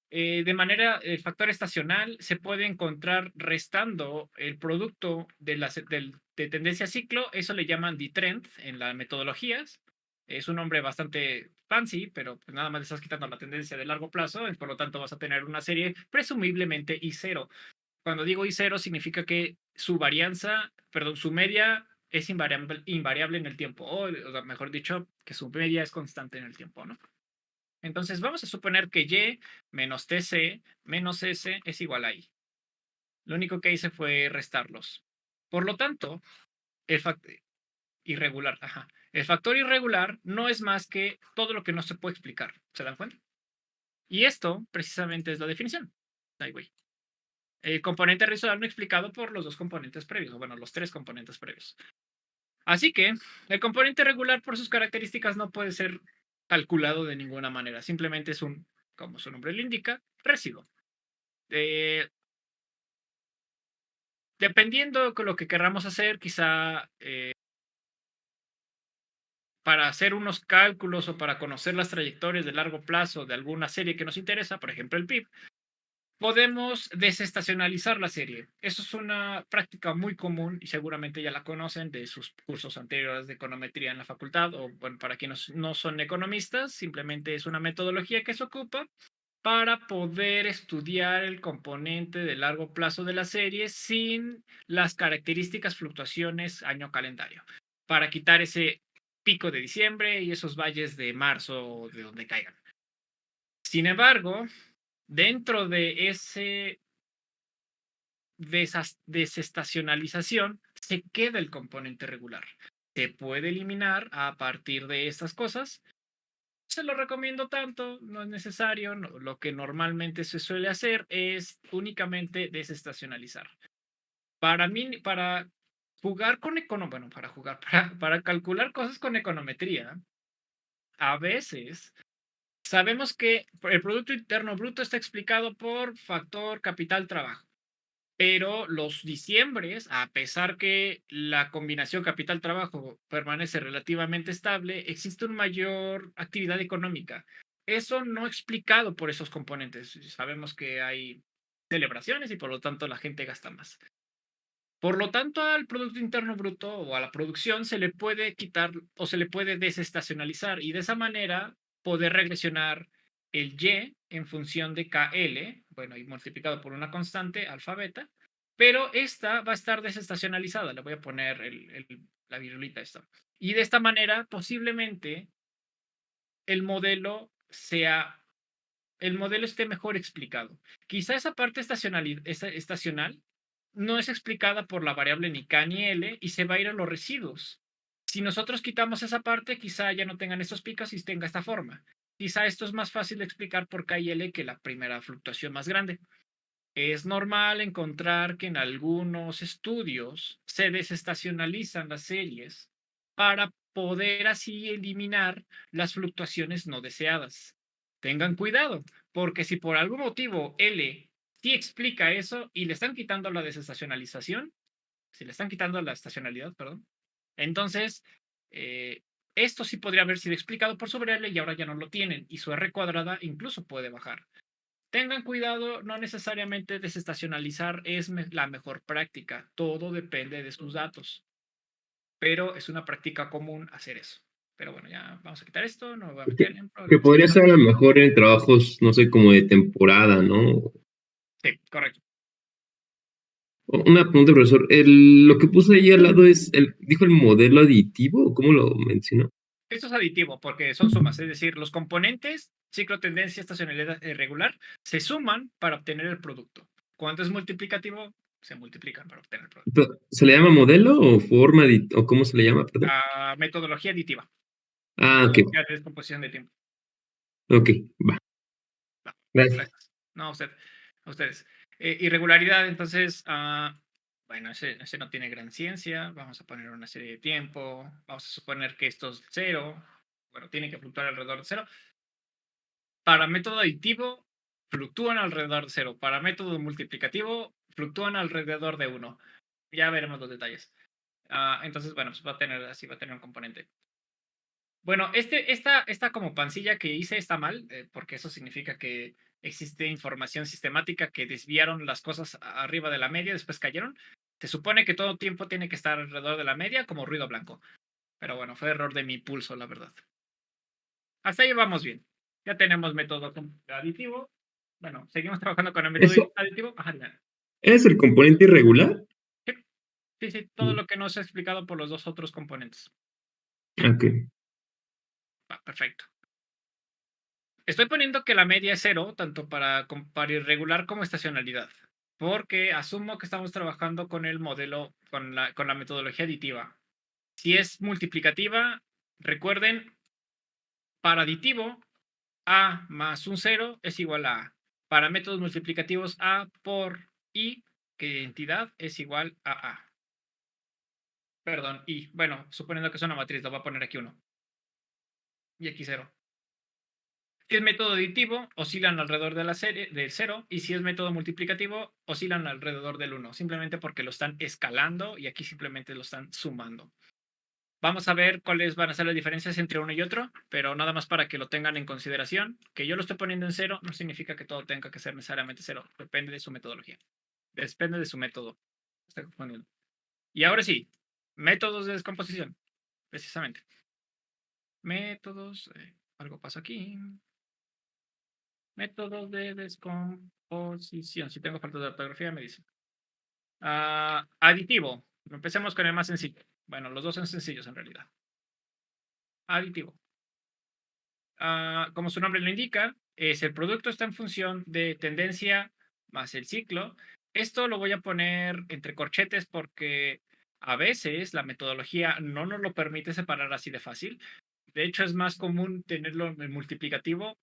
De manera, el factor estacional se puede encontrar restando el producto de tendencia ciclo. Eso le llaman D-trend en las metodologías. Es un nombre bastante fancy, pero pues nada más le estás quitando la tendencia de largo plazo, y por lo tanto vas a tener una serie presumiblemente I0. Cuando digo I0 significa que su varianza, perdón, su media es invariable en el tiempo, o mejor dicho, que su media es constante en el tiempo, ¿no? Entonces vamos a suponer que Y menos TC menos S es igual a I. Lo único que hice fue restarlos. Por lo tanto, el factor irregular, el factor irregular no es más que todo lo que no se puede explicar. ¿Se dan cuenta? Y esto precisamente es la definición. Ahí voy. El componente residual no explicado por los dos componentes previos, bueno, los tres componentes previos. Así que el componente regular por sus características no puede ser calculado de ninguna manera. Simplemente es un, como su nombre lo indica, residuo. Dependiendo de lo que queramos hacer, quizá para hacer unos cálculos o para conocer las trayectorias de largo plazo de alguna serie que nos interesa, por ejemplo el PIB, podemos desestacionalizar la serie. Eso es una práctica muy común y seguramente ya la conocen de sus cursos anteriores de econometría en la facultad o bueno, para quienes no son economistas, simplemente es una metodología que se ocupa para poder estudiar el componente de largo plazo de la serie sin las características fluctuaciones año calendario, para quitar ese pico de diciembre y esos valles de marzo de donde caigan. Sin embargo, dentro de ese desestacionalización se queda el componente regular. Se puede eliminar a partir de estas cosas. Se lo recomiendo tanto, no es necesario. Lo que normalmente se suele hacer es únicamente desestacionalizar. Para mí, para jugar con bueno, para jugar, para calcular cosas con econometría, a veces sabemos que el Producto Interno Bruto está explicado por factor capital trabajo. Pero los diciembres, a pesar que la combinación capital-trabajo permanece relativamente estable, existe una mayor actividad económica. Eso no explicado por esos componentes. Sabemos que hay celebraciones y por lo tanto la gente gasta más. Por lo tanto, al Producto Interno Bruto o a la producción se le puede quitar o se le puede desestacionalizar y de esa manera poder regresionar el Y en función de KL, bueno, y multiplicado por una constante, alfa beta, pero esta va a estar desestacionalizada. Le voy a poner la virulita esta. Y de esta manera, posiblemente el modelo esté mejor explicado. Quizá esa parte estacional no es explicada por la variable ni K ni L y se va a ir a los residuos. Si nosotros quitamos esa parte, quizá ya no tengan estos picos y tenga esta forma. Quizá esto es más fácil de explicar por K y L que la primera fluctuación más grande. Es normal encontrar que en algunos estudios se desestacionalizan las series para poder así eliminar las fluctuaciones no deseadas. Tengan cuidado, porque si por algún motivo L sí explica eso y le están quitando la desestacionalización, si le están quitando la estacionalidad, perdón, entonces esto sí podría haber sido explicado por sobre L y ahora ya no lo tienen y su R cuadrada incluso puede bajar. Tengan cuidado, no necesariamente desestacionalizar es la mejor práctica. Todo depende de sus datos, pero es una práctica común hacer eso. Pero bueno, ya vamos a quitar esto, no me voy a Que, meter en que problemas. podría ser a lo mejor en trabajos, no sé, como de temporada, ¿no? Sí, correcto. Una pregunta, profesor. Lo que puse ahí al lado ¿dijo el modelo aditivo o cómo lo mencionó? Esto es aditivo porque son sumas, es decir, los componentes, ciclo, tendencia, estacionalidad regular, se suman para obtener el producto. Cuando es multiplicativo, se multiplican para obtener el producto. ¿Se le llama modelo o o cómo se le llama, perdón? Metodología aditiva, Ah, ok, metodología de descomposición de tiempo. ok, va. Va, Gracias. gracias. No, a ustedes. Irregularidad, entonces, bueno, ese no tiene gran ciencia. Vamos a poner una serie de tiempo. Vamos a suponer que esto es cero. Bueno, tiene que fluctuar alrededor de cero. Para método aditivo, fluctúan alrededor de cero. Para método multiplicativo, fluctúan alrededor de uno. Ya veremos los detalles. Entonces, bueno, pues va a tener así, va a tener un componente. Bueno, esta como pancilla que hice está mal, porque eso significa que existe información sistemática que desviaron las cosas arriba de la media, después cayeron. Se supone que todo tiempo tiene que estar alrededor de la media como ruido blanco. Pero bueno, fue error de mi pulso, la verdad. Hasta ahí vamos bien. Ya tenemos método aditivo. Bueno, seguimos trabajando con el método ¿Eso aditivo. Ajá, ya. es el componente irregular? Sí, sí, sí, todo lo que no se ha explicado por los dos otros componentes. Ok. Va, perfecto. Estoy poniendo que la media es cero, tanto para irregular como estacionalidad, porque asumo que estamos trabajando con el modelo, con la metodología aditiva. Si es multiplicativa, recuerden, para aditivo, A más un cero es igual a A. Para métodos multiplicativos, A por I, que entidad es igual a A. Perdón, I. Bueno, suponiendo que es una matriz, lo voy a poner aquí 1 y aquí 0. Si es método aditivo, oscilan alrededor de la serie del 0, y si es método multiplicativo, oscilan alrededor del 1, simplemente porque lo están escalando y aquí simplemente lo están sumando. Vamos a ver cuáles van a ser las diferencias entre uno y otro, pero nada más para que lo tengan en consideración. Que yo lo estoy poniendo en 0 no significa que todo tenga que ser necesariamente 0, depende de su metodología, depende de su método. Estoy confundiendo. Y ahora sí, métodos de descomposición, precisamente. Métodos, algo pasa aquí. Métodos de descomposición. Si tengo falta de ortografía, me dicen. Aditivo. Empecemos con el más sencillo. Bueno, los dos son sencillos en realidad. Aditivo. Como su nombre lo indica, es el producto está en función de tendencia más el ciclo. Esto lo voy a poner entre corchetes porque a veces la metodología no nos lo permite separar así de fácil. De hecho, es más común tenerlo en multiplicativo,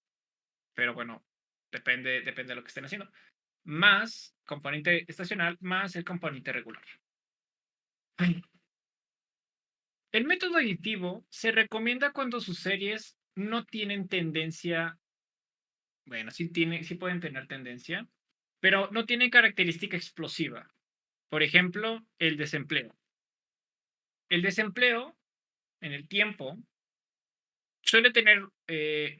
pero bueno, depende de lo que estén haciendo. Más componente estacional más el componente regular. El método aditivo se recomienda cuando sus series no tienen tendencia, bueno, sí pueden tener tendencia, pero no tienen característica explosiva. Por ejemplo, el desempleo. El desempleo en el tiempo suele tener,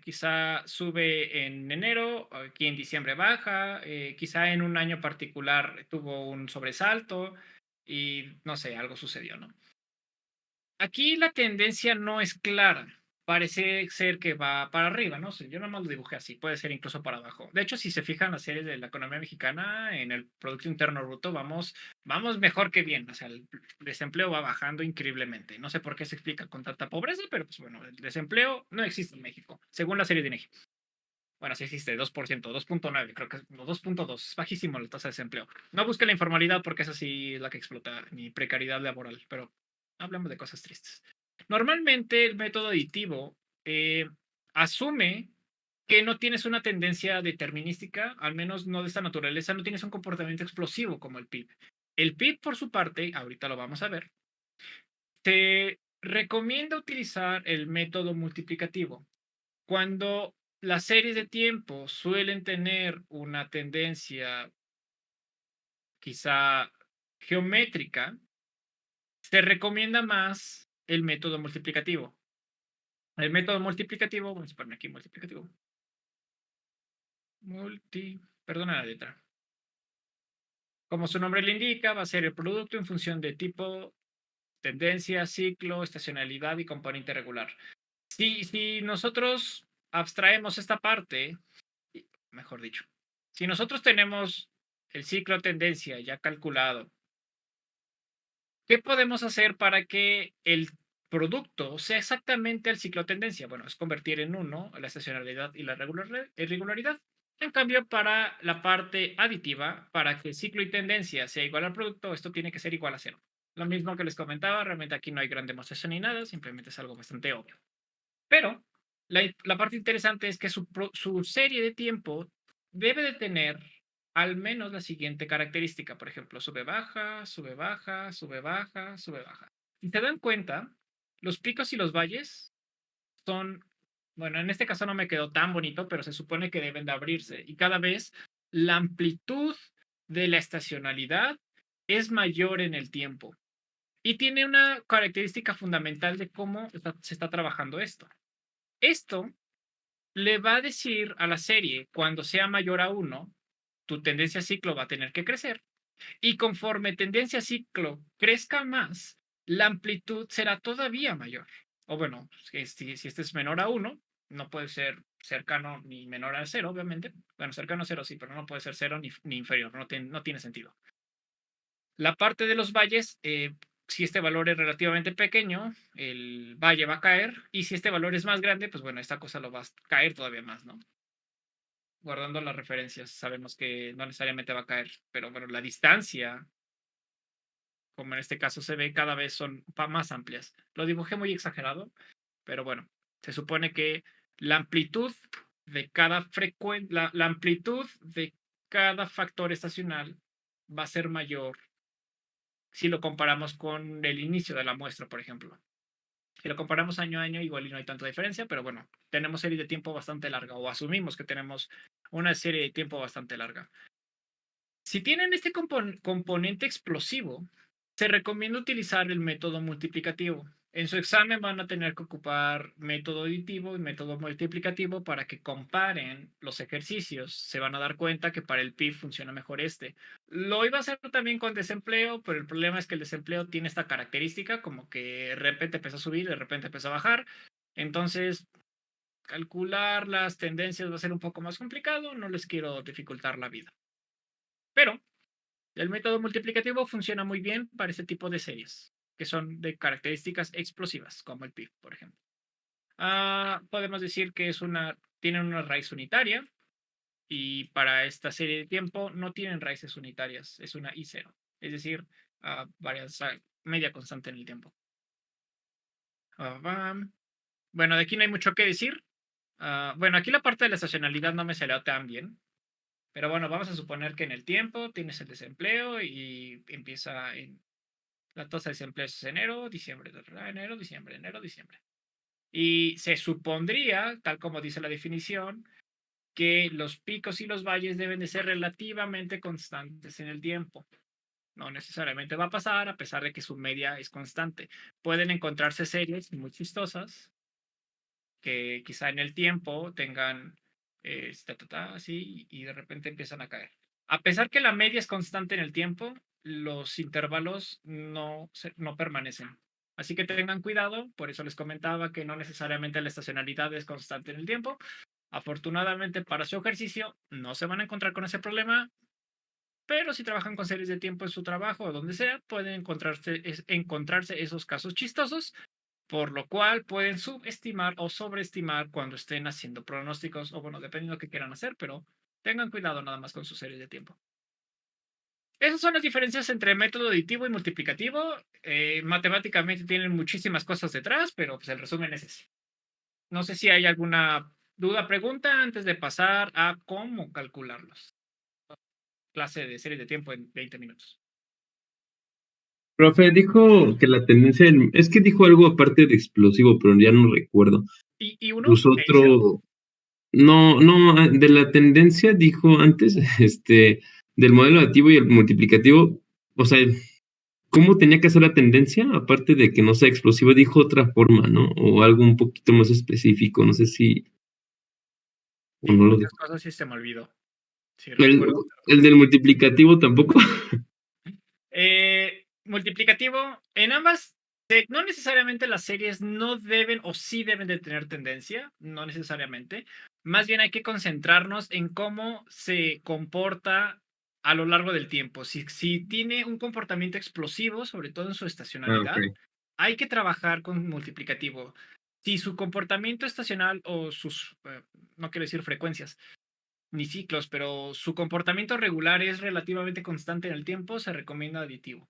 quizá sube en enero, aquí en diciembre baja, quizá en un año particular tuvo un sobresalto y no sé, algo sucedió, ¿no? Aquí la tendencia no es clara. Parece ser que va para arriba, ¿no? Yo nomás lo dibujé así, puede ser incluso para abajo. De hecho, si se fijan las series de la economía mexicana, en el Producto Interno Bruto, vamos mejor que bien. O sea, el desempleo va bajando increíblemente. No sé por qué se explica con tanta pobreza, pero pues bueno, el desempleo no existe en México, según la serie de INEGI. Bueno, sí existe, 2%, 2.9, creo que no, 2.2, es bajísimo la tasa de desempleo. No busque la informalidad porque esa sí es la que explota, ni precariedad laboral, pero hablemos de cosas tristes. Normalmente el método aditivo asume que no tienes una tendencia determinística, al menos no de esta naturaleza, no tienes un comportamiento explosivo como el PIB. El PIB, por su parte, ahorita lo vamos a ver, te recomienda utilizar el método multiplicativo. Cuando las series de tiempo suelen tener una tendencia quizá geométrica, se recomienda más el método multiplicativo. El método multiplicativo, vamos a poner aquí multiplicativo. Perdona la letra. Como su nombre le indica, va a ser el producto en función de tipo, tendencia, ciclo, estacionalidad y componente regular. Si nosotros abstraemos esta parte, mejor dicho, si nosotros tenemos el ciclo tendencia ya calculado, ¿qué podemos hacer para que el producto sea exactamente el ciclo tendencia? Bueno, es convertir en uno la estacionalidad y la irregularidad. En cambio, para la parte aditiva, para que ciclo y tendencia sea igual al producto, esto tiene que ser igual a cero. Lo mismo que les comentaba, realmente aquí no hay gran demostración ni nada, simplemente es algo bastante obvio. Pero la parte interesante es que su serie de tiempo debe de tener al menos la siguiente característica. Por ejemplo, sube, baja, sube, baja, sube, baja, sube, baja. Si se dan cuenta, los picos y los valles son, bueno, en este caso no me quedó tan bonito, pero se supone que deben de abrirse. Y cada vez la amplitud de la estacionalidad es mayor en el tiempo. Y tiene una característica fundamental de cómo se está trabajando esto. Esto le va a decir a la serie, cuando sea mayor a 1, tu tendencia a ciclo va a tener que crecer. Y conforme tendencia a ciclo crezca más, la amplitud será todavía mayor. O bueno, si este es menor a 1, no puede ser cercano ni menor a 0, obviamente. Bueno, cercano a 0 sí, pero no puede ser 0 ni inferior, no tiene sentido. La parte de los valles, si este valor es relativamente pequeño, el valle va a caer, y si este valor es más grande, pues bueno, esta cosa lo va a caer todavía más, ¿no? Guardando las referencias, sabemos que no necesariamente va a caer, pero bueno, la distancia, como en este caso se ve, cada vez son más amplias. Lo dibujé muy exagerado, pero bueno, se supone que la amplitud de cada la amplitud de cada factor estacional va a ser mayor si lo comparamos con el inicio de la muestra, por ejemplo. Si lo comparamos año a año, igual y no hay tanta diferencia, pero bueno, tenemos serie de tiempo bastante larga, o asumimos que tenemos una serie de tiempo bastante larga. Si tienen este componente explosivo, se recomienda utilizar el método multiplicativo. En su examen van a tener que ocupar método aditivo y método multiplicativo para que comparen los ejercicios. Se van a dar cuenta que para el PIB funciona mejor este. Lo iba a hacer también con desempleo, pero el problema es que el desempleo tiene esta característica, como que de repente empieza a subir, de repente empieza a bajar. Entonces, calcular las tendencias va a ser un poco más complicado. No les quiero dificultar la vida. Pero el método multiplicativo funciona muy bien para este tipo de series, que son de características explosivas, como el PIB, por ejemplo. Podemos decir que tienen una raíz unitaria, y para esta serie de tiempo no tienen raíces unitarias, es una I0, es decir, media constante en el tiempo. Bueno, de aquí no hay mucho que decir. Bueno, aquí la parte de la estacionalidad no me salió tan bien. Pero bueno, vamos a suponer que en el tiempo tienes el desempleo y empieza en la tasa de desempleo es enero, diciembre, enero, diciembre, enero, diciembre. Y se supondría, tal como dice la definición, que los picos y los valles deben de ser relativamente constantes en el tiempo. No necesariamente va a pasar, a pesar de que su media es constante. Pueden encontrarse series muy chistosas que quizá en el tiempo tengan así, y de repente empiezan a caer. A pesar que la media es constante en el tiempo, los intervalos no permanecen. Así que tengan cuidado, por eso les comentaba que no necesariamente la estacionalidad es constante en el tiempo. Afortunadamente para su ejercicio no se van a encontrar con ese problema, pero si trabajan con series de tiempo en su trabajo o donde sea, pueden encontrarse esos casos chistosos, por lo cual pueden subestimar o sobreestimar cuando estén haciendo pronósticos, o bueno, dependiendo de lo que quieran hacer, pero tengan cuidado nada más con sus series de tiempo. Esas son las diferencias entre método aditivo y multiplicativo. Matemáticamente tienen muchísimas cosas detrás, pero pues el resumen es ese. No sé si hay alguna duda, pregunta antes de pasar a cómo calcularlos. Clase de series de tiempo en 20 minutos. Profe, dijo que la tendencia, es que dijo algo aparte de explosivo, pero ya no recuerdo. Y uno Puso e I cero. otro, no, de la tendencia dijo antes, del modelo aditivo y el multiplicativo, o sea, ¿cómo tenía que ser la tendencia? Aparte de que no sea explosivo, dijo otra forma, ¿no? O algo un poquito más específico, no sé si, ¿O Sí, no lo muchas dijo? cosas sí se me olvidó. Sí El recuerdo. el del multiplicativo tampoco. Multiplicativo, en ambas, no necesariamente las series no deben o sí deben de tener tendencia, no necesariamente. Más bien hay que concentrarnos en cómo se comporta a lo largo del tiempo. Si tiene un comportamiento explosivo, sobre todo en su Ah, estacionalidad, okey. hay que trabajar con multiplicativo. Si su comportamiento estacional o sus, no quiero decir frecuencias, ni ciclos, pero su comportamiento regular es relativamente constante en el tiempo, se recomienda aditivo.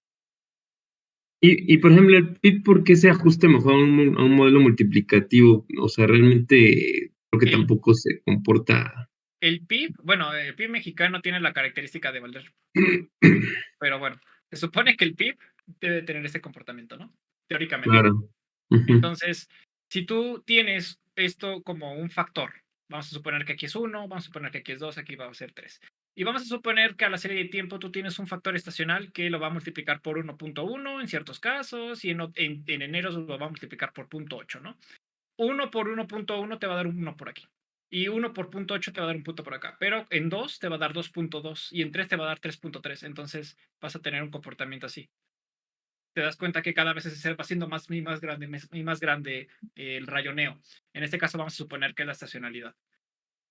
Por ejemplo, el PIB, ¿por qué se ajusta mejor a un modelo multiplicativo? O sea, realmente creo que El, tampoco se comporta. el PIB, bueno, el PIB mexicano tiene la característica de valer, pero bueno, se supone que el PIB debe tener ese comportamiento, ¿no? Teóricamente. Claro. Ujú, Entonces, si tú tienes esto como un factor, vamos a suponer que aquí es 1, vamos a suponer que aquí es 2, aquí va a ser 3. Y vamos a suponer que a la serie de tiempo tú tienes un factor estacional que lo va a multiplicar por 1.1 en ciertos casos y en enero lo va a multiplicar por 0.8, ¿no? 1 por 1.1 te va a dar un 1 por aquí. Y 1 por 0.8 te va a dar un punto por acá. Pero en 2 te va a dar 2.2 y en 3 te va a dar 3.3. Entonces vas a tener un comportamiento así. Te das cuenta que cada vez se va haciendo más y más grande el rayoneo. En este caso vamos a suponer que es la estacionalidad.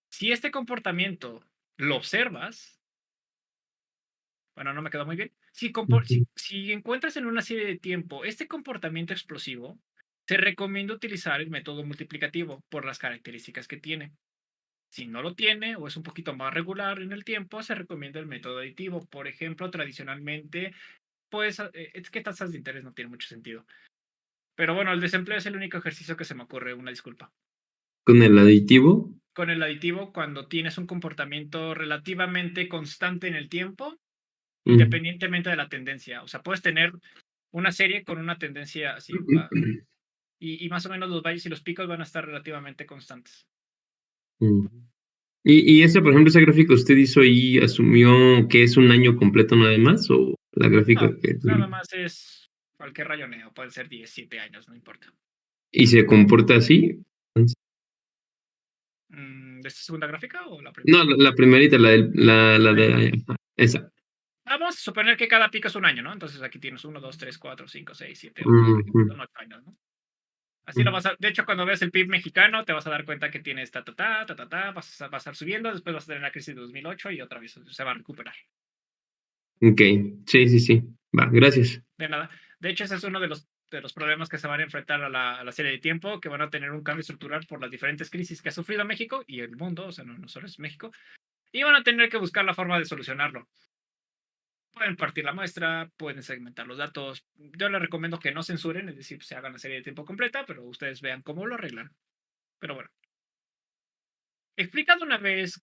Si este comportamiento lo observas, bueno, no me quedó muy bien. ujú. Si encuentras en una serie de tiempo este comportamiento explosivo, se recomienda utilizar el método multiplicativo por las características que tiene. Si no lo tiene o es un poquito más regular en el tiempo, se recomienda el método aditivo. Por ejemplo, tradicionalmente, pues es que tasas de interés no tienen mucho sentido. Pero bueno, el desempleo es el único ejercicio que se me ocurre, una disculpa. Con el aditivo. Con el aditivo, cuando tienes un comportamiento relativamente constante en el tiempo, Mm. independientemente de la tendencia. O sea, puedes tener una serie con una tendencia así, y más o menos los valles y los picos van a estar relativamente constantes. Mm. Ese, por ejemplo, ese gráfico que usted hizo ahí, ¿asumió que es un año completo nada más o la gráfica No, que nada más es cualquier rayoneo, pueden ser 17 años, no importa. y se comporta así? ¿De esta segunda gráfica o la primera? No, la primerita, la de ajá, esa. Vamos a suponer que cada pico es un año, ¿no? Entonces aquí tienes 1, 2, 3, 4, 5, 6, 7, 8, 9. Ujú, Son 8 años, ¿no? Así lo mm, vas a. De hecho, cuando ves el PIB mexicano, te vas a dar cuenta que tienes va a estar subiendo, después vas a tener la crisis de 2008 y otra vez se va a recuperar. okey. Sí, sí, sí. Va, gracias. De nada. De hecho, ese es uno de los problemas que se van a enfrentar a la serie de tiempo, que van a tener un cambio estructural por las diferentes crisis que ha sufrido México y el mundo, o sea, no solo es México, y van a tener que buscar la forma de solucionarlo. Pueden partir la muestra, pueden segmentar los datos. Yo les recomiendo que no censuren, es decir, se hagan la serie de tiempo completa, pero ustedes vean cómo lo arreglan. Pero bueno, explicando una vez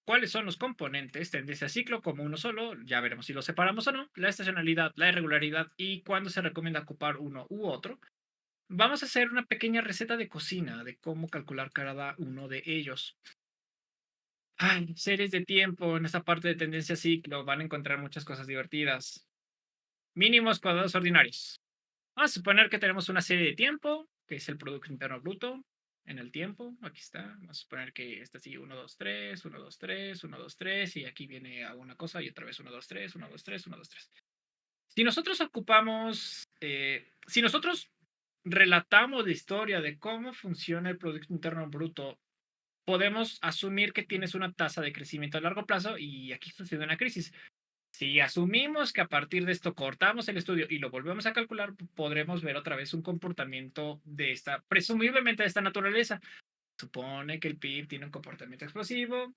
cuáles son los componentes, tendencia a ciclo como uno solo, ya veremos si los separamos o no, la estacionalidad, la irregularidad y cuándo se recomienda ocupar uno u otro. Vamos a hacer una pequeña receta de cocina de cómo calcular cada uno de ellos. Ay, series de tiempo en esta parte de tendencia a ciclo van a encontrar muchas cosas divertidas. Mínimos cuadrados ordinarios. Vamos a suponer que tenemos una serie de tiempo, que es el Producto Interno Bruto en el tiempo. Aquí está. Vamos a suponer que está así 1, 2, 3, 1, 2, 3, 1, 2, 3, y aquí viene alguna cosa y otra vez 1, 2, 3, 1, 2, 3, 1, 2, 3. Si nosotros relatamos la historia de cómo funciona el Producto Interno Bruto, podemos asumir que tienes una tasa de crecimiento a largo plazo y aquí sucede una crisis. Si asumimos que a partir de esto cortamos el estudio y lo volvemos a calcular, podremos ver otra vez un comportamiento presumiblemente de esta naturaleza. Supone que el PIB tiene un comportamiento explosivo.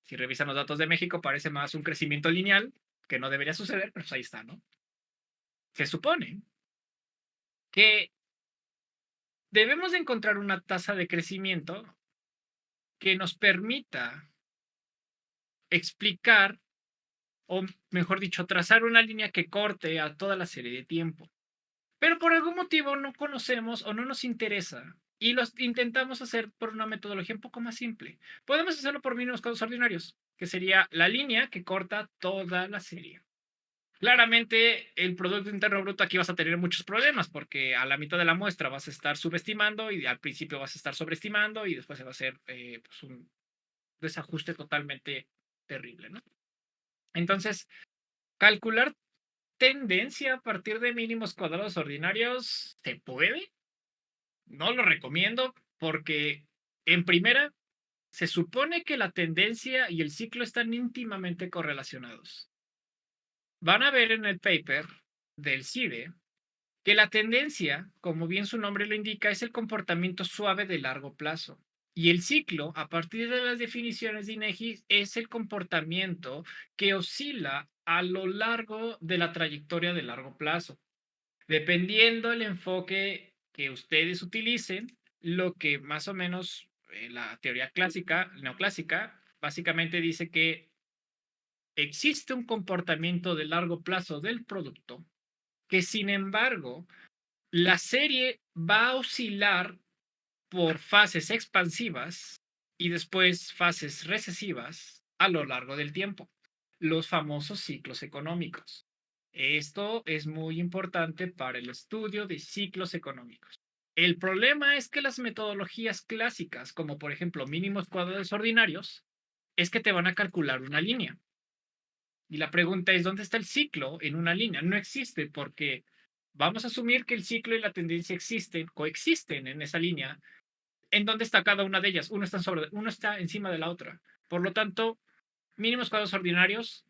Si revisan los datos de México, parece más un crecimiento lineal, que no debería suceder, pero pues ahí está, ¿no? Se supone que debemos de encontrar una tasa de crecimiento que nos permita explicar, o mejor dicho, trazar una línea que corte a toda la serie de tiempo. Pero por algún motivo no conocemos o no nos interesa y los intentamos hacer por una metodología un poco más simple. Podemos hacerlo por mínimos cuadrados ordinarios, que sería la línea que corta toda la serie. Claramente, el Producto Interno Bruto aquí vas a tener muchos problemas porque a la mitad de la muestra vas a estar subestimando y al principio vas a estar sobreestimando y después se va a hacer pues desajuste totalmente terrible, ¿no? Entonces, calcular tendencia a partir de mínimos cuadrados ordinarios, ¿se puede? No lo recomiendo porque, en primera, se supone que la tendencia y el ciclo están íntimamente correlacionados. Van a ver en el paper del CIDE que la tendencia, como bien su nombre lo indica, es el comportamiento suave de largo plazo. Y el ciclo, a partir de las definiciones de INEGI, es el comportamiento que oscila a lo largo de la trayectoria de largo plazo. Dependiendo del enfoque que ustedes utilicen, lo que más o menos la teoría clásica, neoclásica, básicamente dice que existe un comportamiento de largo plazo del producto que, sin embargo, la serie va a oscilar por fases expansivas y después fases recesivas a lo largo del tiempo, los famosos ciclos económicos. Esto es muy importante para el estudio de ciclos económicos. El problema es que las metodologías clásicas, como por ejemplo mínimos cuadrados ordinarios, es que te van a calcular una línea. Y la pregunta es, ¿dónde está el ciclo en una línea? No existe porque vamos a asumir que el ciclo y la tendencia existen, coexisten en esa línea. ¿En dónde está cada una de ellas? Uno está encima de la otra. Por lo tanto, mínimos cuadrados ordinarios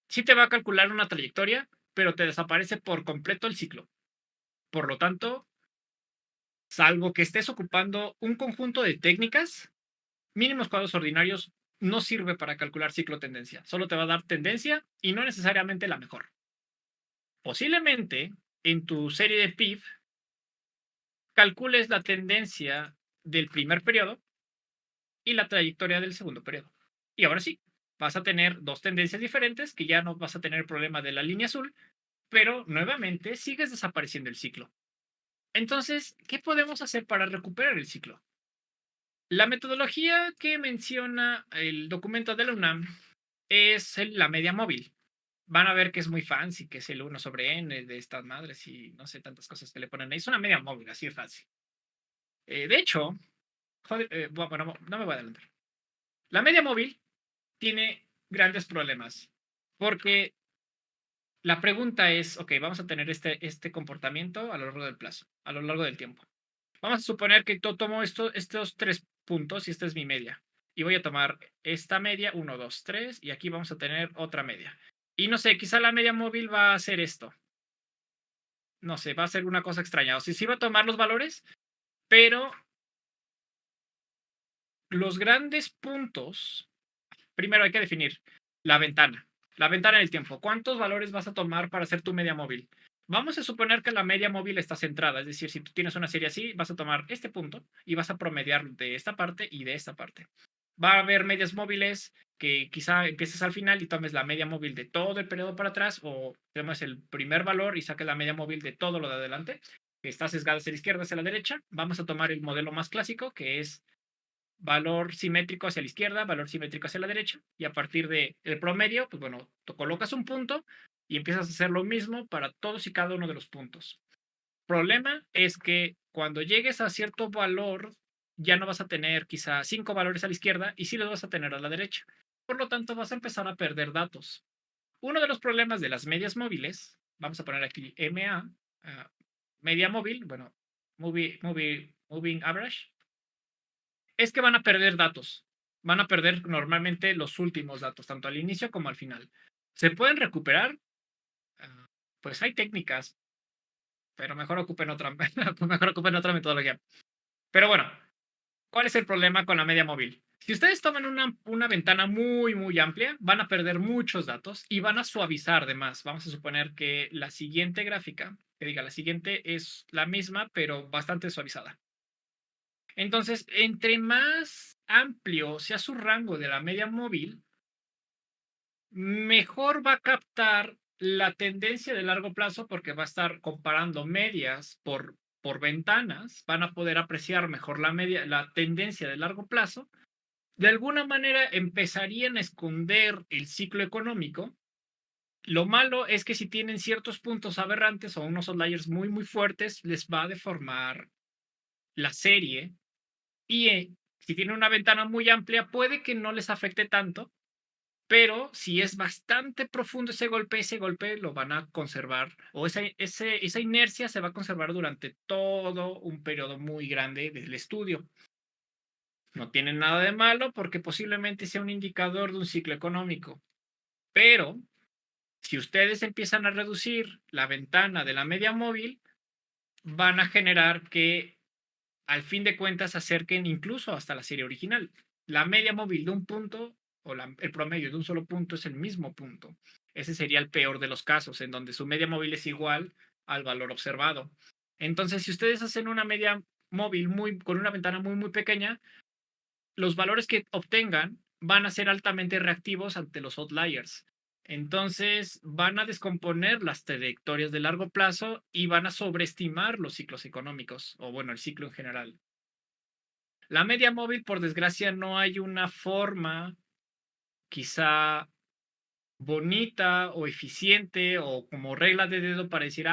sí te va a calcular una trayectoria, pero te desaparece por completo el ciclo. Por lo tanto, salvo que estés ocupando un conjunto de técnicas, mínimos cuadrados ordinarios no sirve para calcular ciclo tendencia. Solo te va a dar tendencia y no necesariamente la mejor. Posiblemente en tu serie de PIV calcules la tendencia del primer periodo y la trayectoria del segundo periodo. Y ahora sí, vas a tener dos tendencias diferentes que ya no vas a tener el problema de la línea azul, pero nuevamente sigues desapareciendo el ciclo. Entonces, ¿qué podemos hacer para recuperar el ciclo? La metodología que menciona el documento de la UNAM es la media móvil. Van a ver que es muy fancy, que es el 1 sobre n de estas madres y no sé tantas cosas que le ponen ahí. Es una media móvil, así es fácil. De hecho, joder, bueno, no me voy a adelantar. La media móvil tiene grandes problemas porque la pregunta es, ok, vamos a tener este comportamiento a lo largo del plazo, a lo largo del tiempo. Vamos a suponer que yo tomo estos 3 puntos y esta es mi media. Y voy a tomar esta media, 1, 2, 3, y aquí vamos a tener otra media. Y no sé, quizá la media móvil va a hacer esto. No sé, va a ser una cosa extraña. O sea, sí va a tomar los valores, pero los grandes puntos, primero hay que definir la ventana. La ventana del tiempo. ¿Cuántos valores vas a tomar para hacer tu media móvil? Vamos a suponer que la media móvil está centrada, es decir, si tú tienes una serie así, vas a tomar este punto y vas a promediar de esta parte y de esta parte. Va a haber medias móviles que quizá empieces al final y tomes la media móvil de todo el periodo para atrás o tomes el primer valor y saques la media móvil de todo lo de adelante, que está sesgada hacia la izquierda, hacia la derecha. Vamos a tomar el modelo más clásico, que es valor simétrico hacia la izquierda, valor simétrico hacia la derecha, y a partir del promedio, pues bueno, tú colocas un punto y empiezas a hacer lo mismo para todos y cada uno de los puntos. Problema es que cuando llegues a cierto valor, ya no vas a tener quizá 5 valores a la izquierda y sí los vas a tener a la derecha. Por lo tanto, vas a empezar a perder datos. Uno de los problemas de las medias móviles, vamos a poner aquí MA, media móvil, bueno, moving average, es que van a perder datos. Van a perder normalmente los últimos datos, tanto al inicio como al final. ¿Se pueden recuperar? Pues hay técnicas, pero mejor ocupen otra, mejor ocupen otra metodología. Pero bueno, ¿cuál es el problema con la media móvil? Si ustedes toman una ventana muy, muy amplia, van a perder muchos datos y van a suavizar de más. Vamos a suponer que la siguiente gráfica, que diga, la siguiente es la misma, pero bastante suavizada. Entonces, entre más amplio sea su rango de la media móvil, mejor va a captar la tendencia de largo plazo porque va a estar comparando medias por ventanas, van a poder apreciar mejor la tendencia de largo plazo. De alguna manera empezarían a esconder el ciclo económico. Lo malo es que si tienen ciertos puntos aberrantes o unos outliers muy, muy fuertes, les va a deformar la serie y Si tienen una ventana muy amplia, puede que no les afecte tanto, pero si es bastante profundo ese golpe lo van a conservar, o esa inercia se va a conservar durante todo un periodo muy grande del estudio. No tiene nada de malo porque posiblemente sea un indicador de un ciclo económico, pero si ustedes empiezan a reducir la ventana de la media móvil, van a generar que al fin de cuentas se acerquen incluso hasta la serie original. La media móvil de un punto o el promedio de un solo punto es el mismo punto. Ese sería el peor de los casos, en donde su media móvil es igual al valor observado. Entonces, si ustedes hacen una media móvil con una ventana muy pequeña, los valores que obtengan van a ser altamente reactivos ante los outliers. Entonces van a descomponer las trayectorias de largo plazo y van a sobreestimar los ciclos económicos, o bueno, el ciclo en general. La media móvil, por desgracia, no hay una forma quizá bonita o eficiente o como regla de dedo para decir,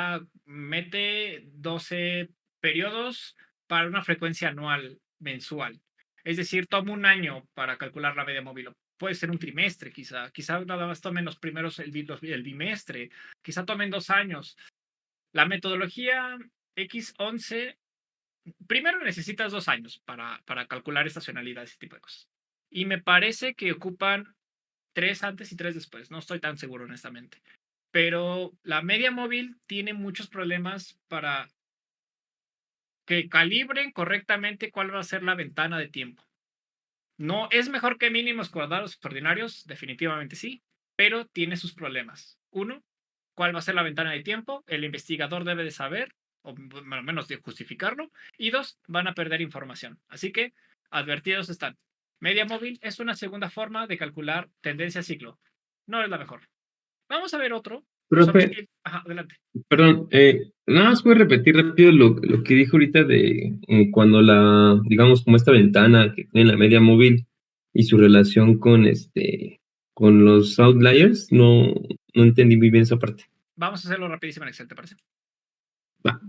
mete 12 periodos para una frecuencia anual, mensual. Es decir, toma un año para calcular la media móvil. Puede ser un trimestre, quizá nada más tomen los primeros el bimestre, quizá tomen 2 años. La metodología X11, primero necesitas 2 años para calcular estacionalidad, ese tipo de cosas. Y me parece que ocupan 3 antes y 3 después. No estoy tan seguro, honestamente. Pero la media móvil tiene muchos problemas para que calibren correctamente cuál va a ser la ventana de tiempo. No es mejor que mínimos cuadrados extraordinarios, definitivamente sí, pero tiene sus problemas. Uno, ¿cuál va a ser la ventana de tiempo? El investigador debe de saber, o al menos de justificarlo. Y dos, van a perder información. Así que, advertidos están. Media móvil es una segunda forma de calcular tendencia a ciclo. No es la mejor. Vamos a ver otro. Profe, Ajá, adelante. perdón, nada más puede repetir rápido lo que dijo ahorita de cuando digamos, como esta ventana que tiene la media móvil y su relación con los outliers, no entendí muy bien esa parte. Vamos a hacerlo rapidísimo en Excel, ¿te parece? Va.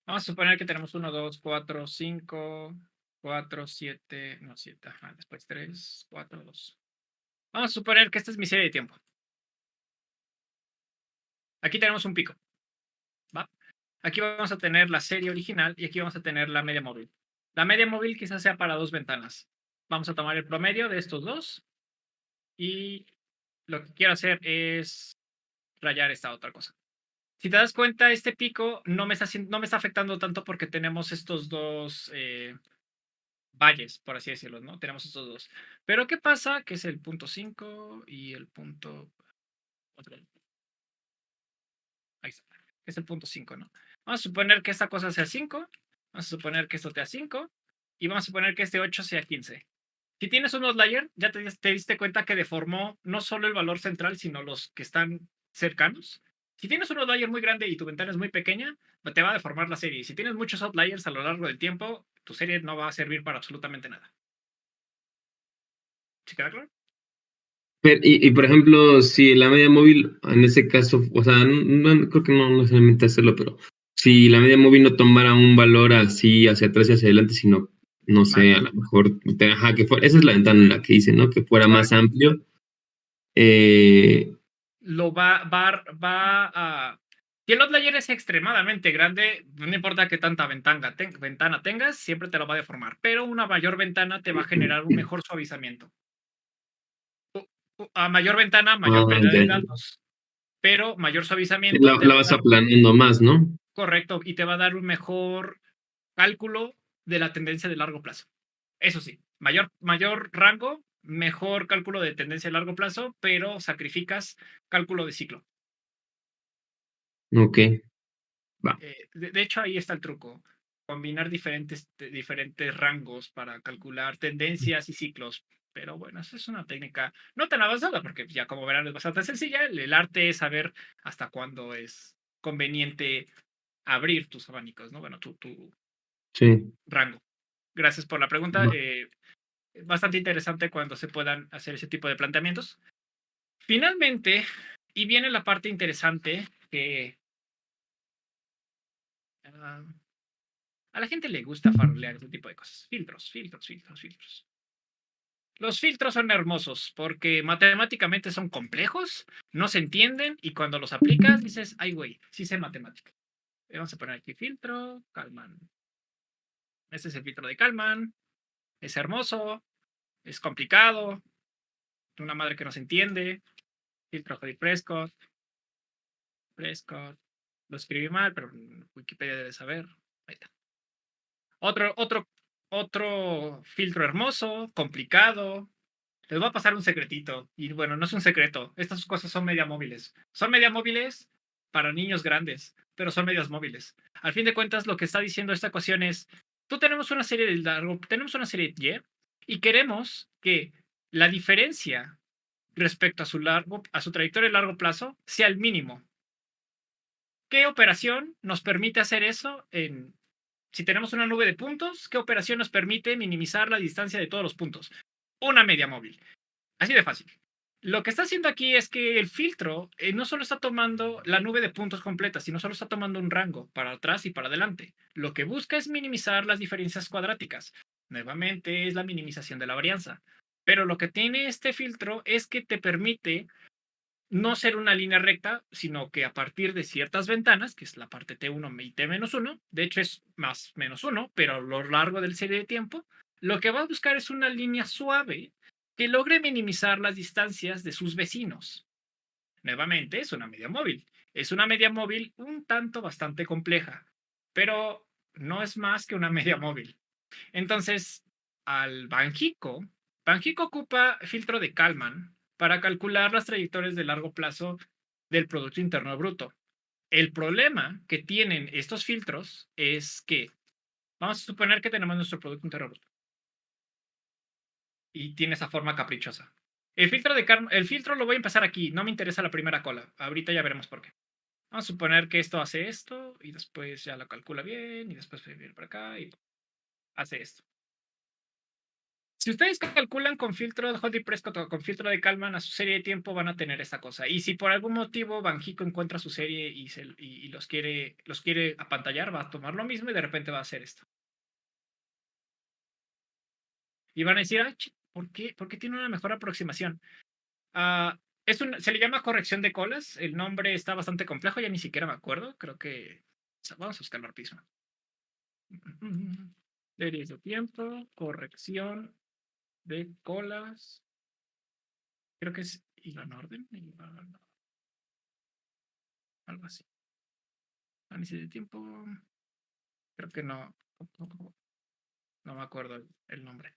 Vamos a suponer que tenemos 1, 2, 4, 5, 4, 7, no 7, después 3, 4, 2. Vamos a suponer que esta es mi serie de tiempo. Aquí tenemos un pico, ¿va? Aquí vamos a tener la serie original y aquí vamos a tener la media móvil. La media móvil quizás sea para 2 ventanas. Vamos a tomar el promedio de estos dos y lo que quiero hacer es rayar esta otra cosa. Si te das cuenta, este pico no me está afectando tanto porque tenemos estos dos valles, por así decirlo, ¿no? Tenemos estos dos. Pero ¿qué pasa? Que es el punto 5 y el punto... Ahí está. Es el punto 5, ¿no? Vamos a suponer que esta cosa sea 5. Vamos a suponer que esto sea 5. Y vamos a suponer que este 8 sea 15. Si tienes un outlier, ya te diste cuenta que deformó no solo el valor central, sino los que están cercanos. Si tienes un outlier muy grande y tu ventana es muy pequeña, te va a deformar la serie. Si tienes muchos outliers a lo largo del tiempo, tu serie no va a servir para absolutamente nada. ¿Sí queda claro? Por ejemplo, si la media móvil, en ese caso, o sea, creo que no necesariamente hacerlo, pero si la media móvil no tomara un valor así hacia atrás y hacia adelante, sino, no sé, a lo mejor, ajá, esa es la ventana en la que dice, ¿no? Que fuera más Correcto. amplio. Lo va a... Si el outlier es extremadamente grande, no importa qué tanta ventana tengas, siempre te lo va a deformar. Pero una mayor ventana te va a generar un mejor suavizamiento. A mayor ventana, mayor pérdida Ya, de ya. datos. Pero mayor suavizamiento te La va a vas dar, aplanando más, ¿no? correcto, y te va a dar un mejor cálculo de la tendencia de largo plazo. Eso sí, mayor rango, mejor cálculo de tendencia a largo plazo, pero sacrificas cálculo de ciclo. Ok, va. De hecho, ahí está el truco. Combinar diferentes rangos para calcular tendencias y ciclos. Pero bueno, eso es una técnica no tan avanzada, porque ya como verán es bastante sencilla. El arte es saber hasta cuándo es conveniente abrir tus abanicos, ¿no? Bueno, tu Sí, rango. Gracias por la pregunta. va. Bastante interesante cuando se puedan hacer ese tipo de planteamientos. Finalmente, y viene la parte interesante que... A la gente le gusta farolear ese tipo de cosas. Filtros, filtros, filtros, filtros. Los filtros son hermosos porque matemáticamente son complejos, no se entienden y cuando los aplicas dices, ay güey, sí sé matemática. Vamos a poner aquí filtro, Kalman. Este es el filtro de Kalman. Es hermoso, es complicado, de una madre que no se entiende. Filtro Jody Prescott. Prescott. Lo escribí mal, pero Wikipedia debe saber. Ahí está. Otro filtro hermoso, complicado. Les voy a pasar un secretito. Y bueno, no es un secreto. Estas cosas son media móviles. Son media móviles para niños grandes, pero son medias móviles. Al fin de cuentas, lo que está diciendo esta ecuación es, tú tenemos una serie de largo, tenemos una serie Y y queremos que la diferencia respecto a su trayectoria a largo plazo sea el mínimo. ¿Qué operación nos permite hacer eso? Si tenemos una nube de puntos, ¿qué operación nos permite minimizar la distancia de todos los puntos? Una media móvil. Así de fácil. Lo que está haciendo aquí es que el filtro no solo está tomando la nube de puntos completa, sino solo está tomando un rango para atrás y para adelante. Lo que busca es minimizar las diferencias cuadráticas. Nuevamente es la minimización de la varianza. Pero lo que tiene este filtro es que te permite no ser una línea recta, sino que a partir de ciertas ventanas, que es la parte T1 y T-1, de hecho es más menos 1, pero a lo largo del serie de tiempo, lo que va a buscar es una línea suave que logre minimizar las distancias de sus vecinos. Nuevamente, es una media móvil. Es una media móvil un tanto bastante compleja, pero no es más que una media móvil. Entonces, al Banjico ocupa filtro de Kalman para calcular las trayectorias de largo plazo del Producto Interno Bruto. El problema que tienen estos filtros es que, vamos a suponer que tenemos nuestro Producto Interno Bruto y tiene esa forma caprichosa. El filtro lo voy a empezar aquí, no me interesa la primera cola. Ahorita ya veremos por qué. Vamos a suponer que esto hace esto y después ya lo calcula bien y después viene para acá y hace esto. Si ustedes calculan con filtro de Jody Prescott o con filtro de Kalman a su serie de tiempo, van a tener esta cosa. Y si por algún motivo Banjico encuentra su serie y los quiere apantallar, va a tomar lo mismo y de repente va a hacer esto. Y van a decir, ah, ¿por qué? ¿Por qué tiene una mejor aproximación? Se le llama corrección de colas. El nombre está bastante complejo, ya ni siquiera me acuerdo. Creo que. Vamos a buscarlo rapidísimo. Series de tiempo, corrección de colas. Creo que es Ivan Orden. Algo así. Análisis de tiempo. Creo que no. No me acuerdo el nombre.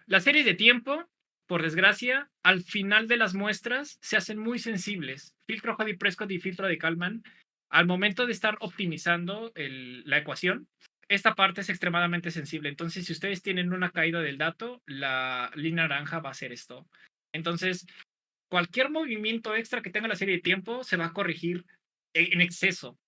Las series de tiempo, por desgracia, al final de las muestras se hacen muy sensibles. Filtro Jody Prescott y filtro de Kalman, al momento de estar optimizando la ecuación, esta parte es extremadamente sensible. Entonces, si ustedes tienen una caída del dato, la línea naranja va a ser esto. Entonces, cualquier movimiento extra que tenga la serie de tiempo se va a corregir en exceso.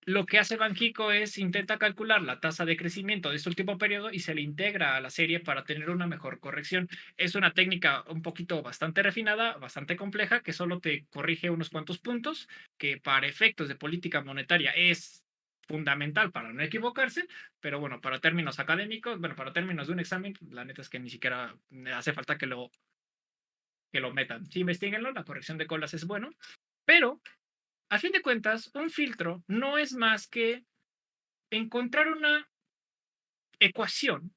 Lo que hace Banjico es intenta calcular la tasa de crecimiento de este último periodo y se le integra a la serie para tener una mejor corrección. Es una técnica un poquito bastante refinada, bastante compleja, que solo te corrige unos cuantos puntos, que para efectos de política monetaria es fundamental para no equivocarse, pero bueno, para términos académicos, bueno, para términos de un examen, la neta es que ni siquiera hace falta que lo metan. Si investiguenlo, la corrección de colas es bueno, pero a fin de cuentas, un filtro no es más que encontrar una ecuación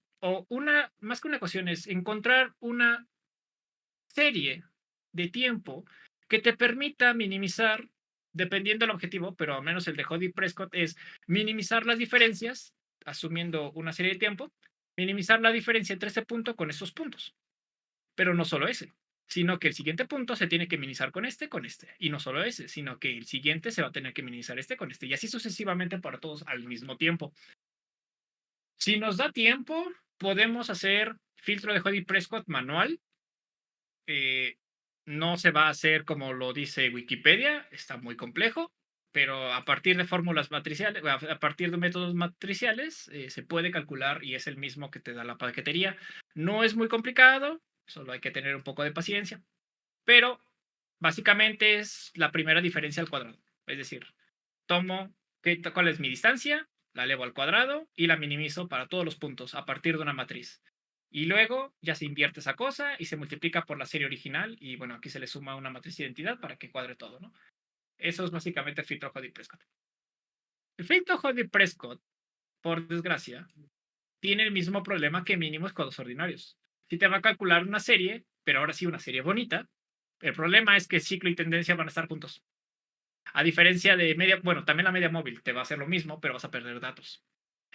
más que una ecuación, es encontrar una serie de tiempo que te permita minimizar, dependiendo del objetivo, pero al menos el de Jody Prescott es minimizar las diferencias, asumiendo una serie de tiempo, minimizar la diferencia entre este punto con estos puntos. Pero no solo ese, sino que el siguiente punto se tiene que minimizar con este. Y no solo ese, sino que el siguiente se va a tener que minimizar este con este. Y así sucesivamente para todos al mismo tiempo. Si nos da tiempo, podemos hacer filtro de Jody Prescott manual. No se va a hacer como lo dice Wikipedia, está muy complejo, pero a partir de fórmulas matriciales, a partir de métodos matriciales, se puede calcular y es el mismo que te da la paquetería. No es muy complicado, solo hay que tener un poco de paciencia, pero básicamente es la primera diferencia al cuadrado. Es decir, tomo cuál es mi distancia, la elevo al cuadrado y la minimizo para todos los puntos a partir de una matriz. Y luego ya se invierte esa cosa y se multiplica por la serie original y bueno, aquí se le suma una matriz de identidad para que cuadre todo, ¿no? Eso es básicamente el filtro Hodge-Prescott. El filtro Hodge-Prescott, por desgracia, tiene el mismo problema que mínimos cuadros ordinarios. Si te va a calcular una serie, pero ahora sí una serie bonita, el problema es que ciclo y tendencia van a estar juntos. A diferencia de media, bueno, también la media móvil te va a hacer lo mismo, pero vas a perder datos.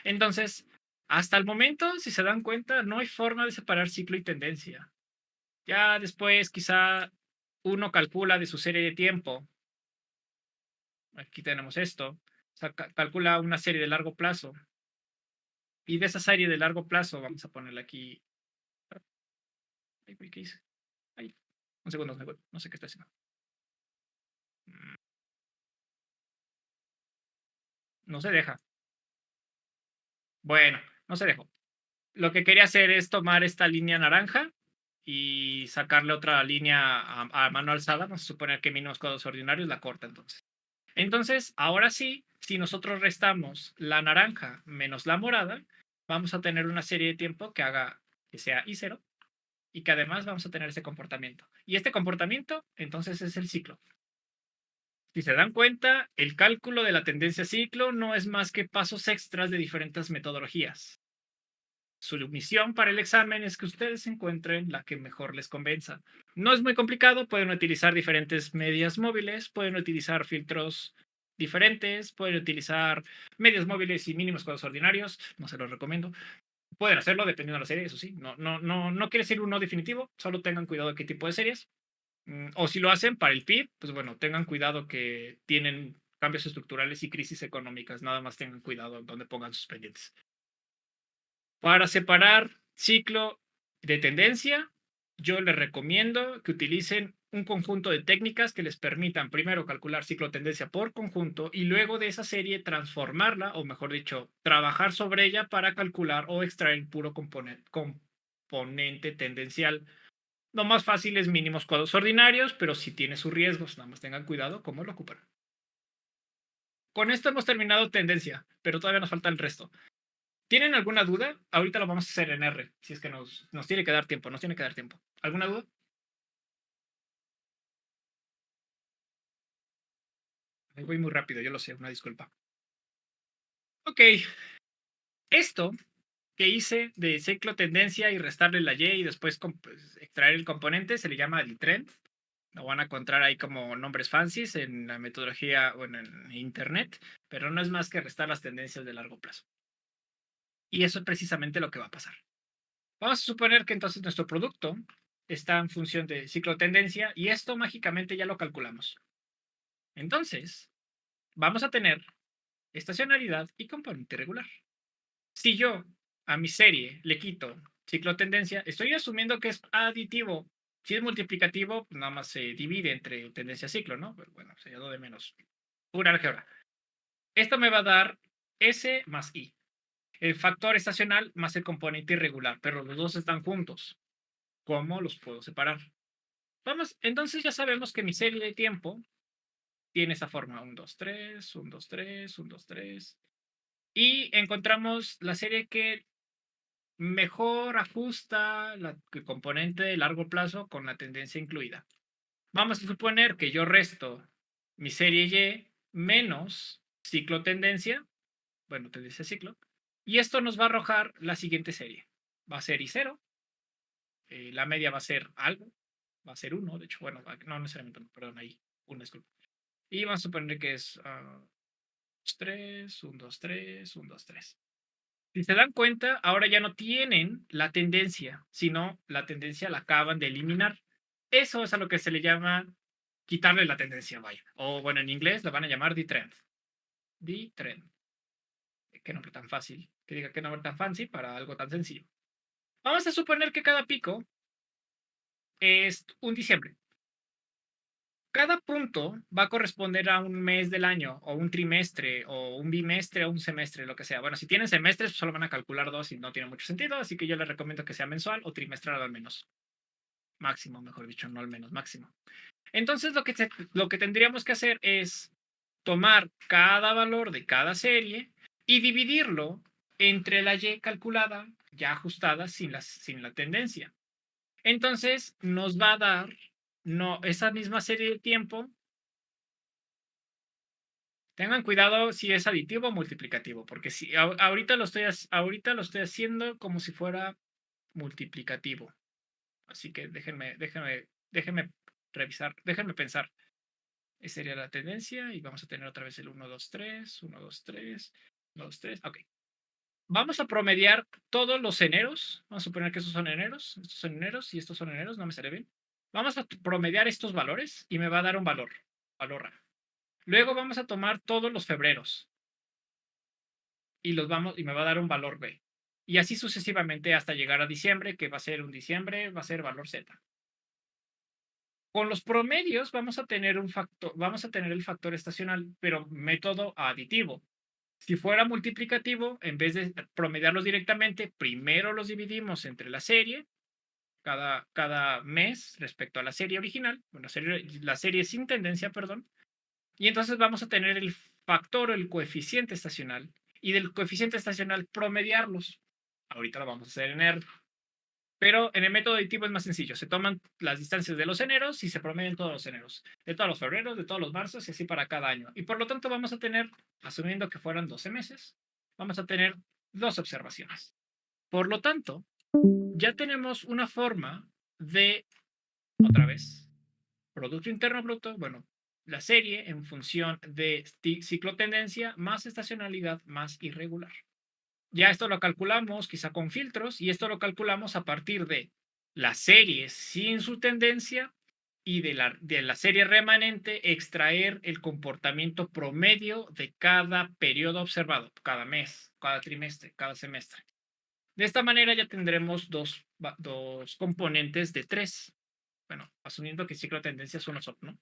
Entonces, hasta el momento, si se dan cuenta, no hay forma de separar ciclo y tendencia. Ya después, quizá uno calcula de su serie de tiempo. Aquí tenemos esto. O sea, calcula una serie de largo plazo. Y de esa serie de largo plazo, vamos a ponerla aquí. ¿Qué hice? Ahí. Un segundo, no sé qué está haciendo. No se deja. Bueno, no se dejó. Lo que quería hacer es tomar esta línea naranja y sacarle otra línea a mano alzada. Vamos a suponer que mínimos cuadros ordinarios la corta entonces. Entonces, ahora sí, si nosotros restamos la naranja menos la morada, vamos a tener una serie de tiempo que haga que sea I0 y que además vamos a tener ese comportamiento. Y este comportamiento, entonces, es el ciclo. Si se dan cuenta, el cálculo de la tendencia ciclo no es más que pasos extras de diferentes metodologías. Su misión para el examen es que ustedes encuentren la que mejor les convenza. No es muy complicado, pueden utilizar diferentes medias móviles, pueden utilizar filtros diferentes, pueden utilizar medias móviles y mínimos cuadros ordinarios, no se los recomiendo. Pueden hacerlo dependiendo de la serie, eso sí, no quiere decir uno definitivo, solo tengan cuidado de qué tipo de series. O si lo hacen para el PIB, pues bueno, tengan cuidado que tienen cambios estructurales y crisis económicas, nada más tengan cuidado donde pongan sus pendientes. Para separar ciclo de tendencia, yo les recomiendo que utilicen un conjunto de técnicas que les permitan primero calcular ciclo tendencia por conjunto y luego de esa serie transformarla, o mejor dicho, trabajar sobre ella para calcular o extraer el puro componente tendencial. Lo más fácil es mínimos cuadros ordinarios, pero sí tiene sus riesgos, nada más tengan cuidado cómo lo ocupan. Con esto hemos terminado tendencia, pero todavía nos falta el resto. ¿Tienen alguna duda? Ahorita lo vamos a hacer en R, si es que nos tiene que dar tiempo, nos tiene que dar tiempo. ¿Alguna duda? Ahí voy muy rápido, yo lo sé, una disculpa. Ok, esto que hice de ciclo tendencia y restarle la Y y después pues, extraer el componente se le llama el trend. Lo van a encontrar ahí como nombres fancies en la metodología o en internet, pero no es más que restar las tendencias de largo plazo. Y eso es precisamente lo que va a pasar. Vamos a suponer que entonces nuestro producto está en función de ciclo tendencia y esto mágicamente ya lo calculamos. Entonces, vamos a tener estacionalidad y componente regular. Si yo a mi serie le quito ciclo tendencia, estoy asumiendo que es aditivo. Si es multiplicativo, pues nada más se divide entre tendencia ciclo, ¿no? Pero bueno, sería 2 de menos. Pura álgebra. Esto me va a dar S más I. El factor estacional más el componente irregular, pero los dos están juntos. ¿Cómo los puedo separar? Vamos, entonces ya sabemos que mi serie de tiempo tiene esa forma: 1, 2, 3, 1, 2, 3, 1, 2, 3. Y encontramos la serie que mejor ajusta el componente de largo plazo con la tendencia incluida. Vamos a suponer que yo resto mi serie Y menos ciclo tendencia, bueno, tendencia ciclo, y esto nos va a arrojar la siguiente serie. Va a ser I0, la media va a ser algo, va a ser 1, de hecho, bueno, no necesariamente, perdón, ahí, 1, disculpa. Y vamos a suponer que es 3, 1, 2, 3, 1, 2, 3. Si se dan cuenta, ahora ya no tienen la tendencia, sino la tendencia la acaban de eliminar. Eso es a lo que se le llama quitarle la tendencia, vaya. O bueno, en inglés lo van a llamar detrend. Detrend. Qué nombre tan fácil. Que diga qué nombre tan fancy para algo tan sencillo. Vamos a suponer que cada pico es un diciembre. Cada punto va a corresponder a un mes del año, o un trimestre, o un bimestre, o un semestre, lo que sea. Bueno, si tienen semestres, pues solo van a calcular 2 y no tiene mucho sentido, así que yo les recomiendo que sea mensual o trimestral al menos. Máximo, mejor dicho, no al menos, máximo. Entonces, lo que tendríamos que hacer es tomar cada valor de cada serie y dividirlo entre la Y calculada, ya ajustada, sin la tendencia. Entonces, nos va a dar esa misma serie de tiempo. Tengan cuidado si es aditivo o multiplicativo, porque si ahorita lo estoy haciendo como si fuera multiplicativo. Así que déjenme revisar, déjenme pensar. Esa sería la tendencia y vamos a tener otra vez el 1, 2, 3, 1, 2, 3, 1, 2, 3. Ok. Vamos a promediar todos los eneros. Vamos a suponer que estos son eneros y estos son eneros, no me sale bien. Vamos a promediar estos valores y me va a dar un valor A. Luego vamos a tomar todos los febreros y me va a dar un valor B. Y así sucesivamente hasta llegar a diciembre, que va a ser un diciembre, va a ser valor Z. Con los promedios vamos a tener el factor estacional, pero método aditivo. Si fuera multiplicativo, en vez de promediarlos directamente, primero los dividimos entre la serie, cada mes respecto a la serie original, bueno, la serie sin tendencia, perdón, y entonces vamos a tener el factor o el coeficiente estacional, y del coeficiente estacional promediarlos. Ahorita lo vamos a hacer en R. Pero en el método aditivo es más sencillo. Se toman las distancias de los eneros y se promedian todos los eneros. De todos los febreros, de todos los marzos y así para cada año. Y por lo tanto vamos a tener, asumiendo que fueran 12 meses, vamos a tener 2 observaciones. Por lo tanto, ya tenemos una forma de, otra vez, Producto Interno Bruto, bueno, la serie en función de ciclo tendencia más estacionalidad más irregular. Ya esto lo calculamos quizá con filtros y esto lo calculamos a partir de la serie sin su tendencia y de la serie remanente extraer el comportamiento promedio de cada periodo observado, cada mes, cada trimestre, cada semestre. De esta manera ya tendremos dos componentes de 3. Bueno, asumiendo que el ciclo de tendencia es uno solo, ¿no?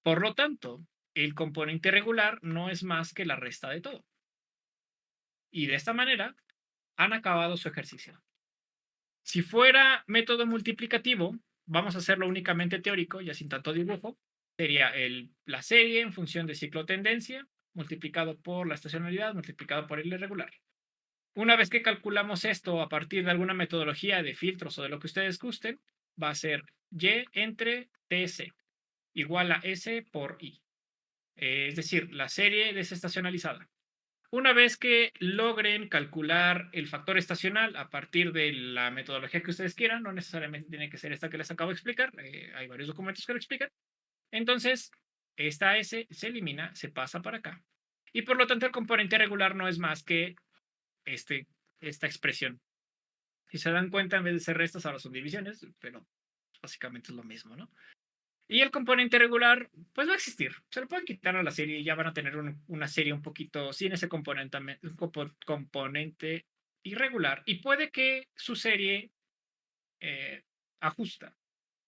Por lo tanto, el componente irregular no es más que la resta de todo. Y de esta manera han acabado su ejercicio. Si fuera método multiplicativo, vamos a hacerlo únicamente teórico, ya sin tanto dibujo. Sería la serie en función de ciclo tendencia, multiplicado por la estacionalidad, multiplicado por el irregular. Una vez que calculamos esto a partir de alguna metodología de filtros o de lo que ustedes gusten, va a ser Y entre TC igual a S por I. Es decir, la serie desestacionalizada. Una vez que logren calcular el factor estacional a partir de la metodología que ustedes quieran, no necesariamente tiene que ser esta que les acabo de explicar, hay varios documentos que lo explican, entonces esta S se elimina, se pasa para acá. Y por lo tanto el componente regular no es más que esta expresión. Si se dan cuenta, en vez de ser restas, ahora son divisiones, pero básicamente es lo mismo, ¿no? Y el componente regular, pues va a existir. Se lo pueden quitar a la serie y ya van a tener una serie un poquito sin ese componente irregular. Y puede que su serie ajusta.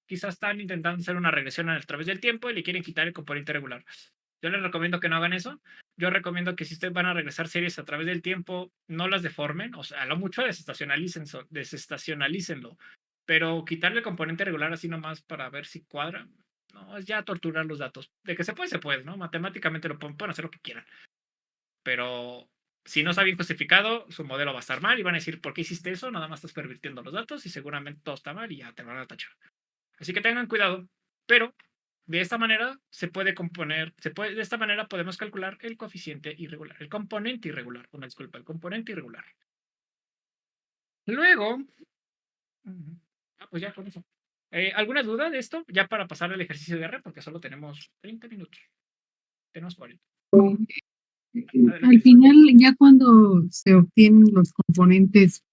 Quizás están intentando hacer una regresión a través del tiempo y le quieren quitar el componente regular. Yo les recomiendo que no hagan eso. Yo recomiendo que si ustedes van a regresar series a través del tiempo, no las deformen. O sea, a lo mucho desestacionalícenlo. Pero quitarle el componente regular así nomás para ver si cuadra, no, es ya torturar los datos. De que se puede, ¿no? Matemáticamente pueden hacer lo que quieran. Pero si no está bien justificado, su modelo va a estar mal y van a decir, ¿por qué hiciste eso? Nada más estás pervirtiendo los datos y seguramente todo está mal y ya te van a tachar. Así que tengan cuidado. Pero de esta manera de esta manera podemos calcular el coeficiente irregular, el componente irregular, una disculpa, el componente irregular. Luego, pues ya con eso. ¿Alguna duda de esto? Ya para pasar al ejercicio de R, porque solo tenemos 30 minutos. Tenemos 40. Al final, ya cuando se obtienen los componentes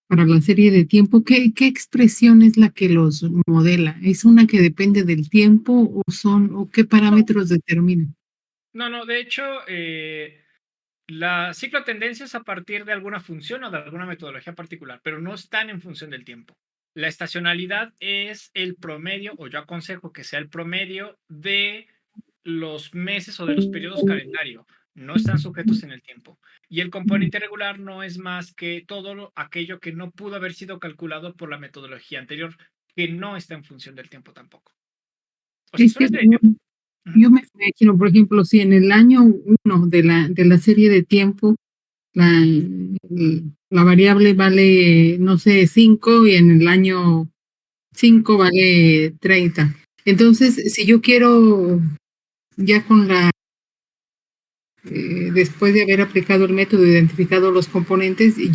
para la serie de tiempo, ¿qué expresión es la que los modela? ¿Es una que depende del tiempo o qué parámetros determina? No, de hecho, la ciclo tendencia es a partir de alguna función o de alguna metodología particular, pero no están en función del tiempo. La estacionalidad es el promedio, o yo aconsejo que sea el promedio de los meses o de los periodos calendario. No están sujetos en el tiempo. Y el componente regular no es más que todo aquello que no pudo haber sido calculado por la metodología anterior, que no está en función del tiempo tampoco. O sea, Es que Ujú. yo me imagino, por ejemplo, si en el año 1 de la serie de tiempo la, la variable vale, no sé, 5 y en el año 5 vale 30. Entonces, si yo quiero, ya con después de haber aplicado el método, identificado los componentes, es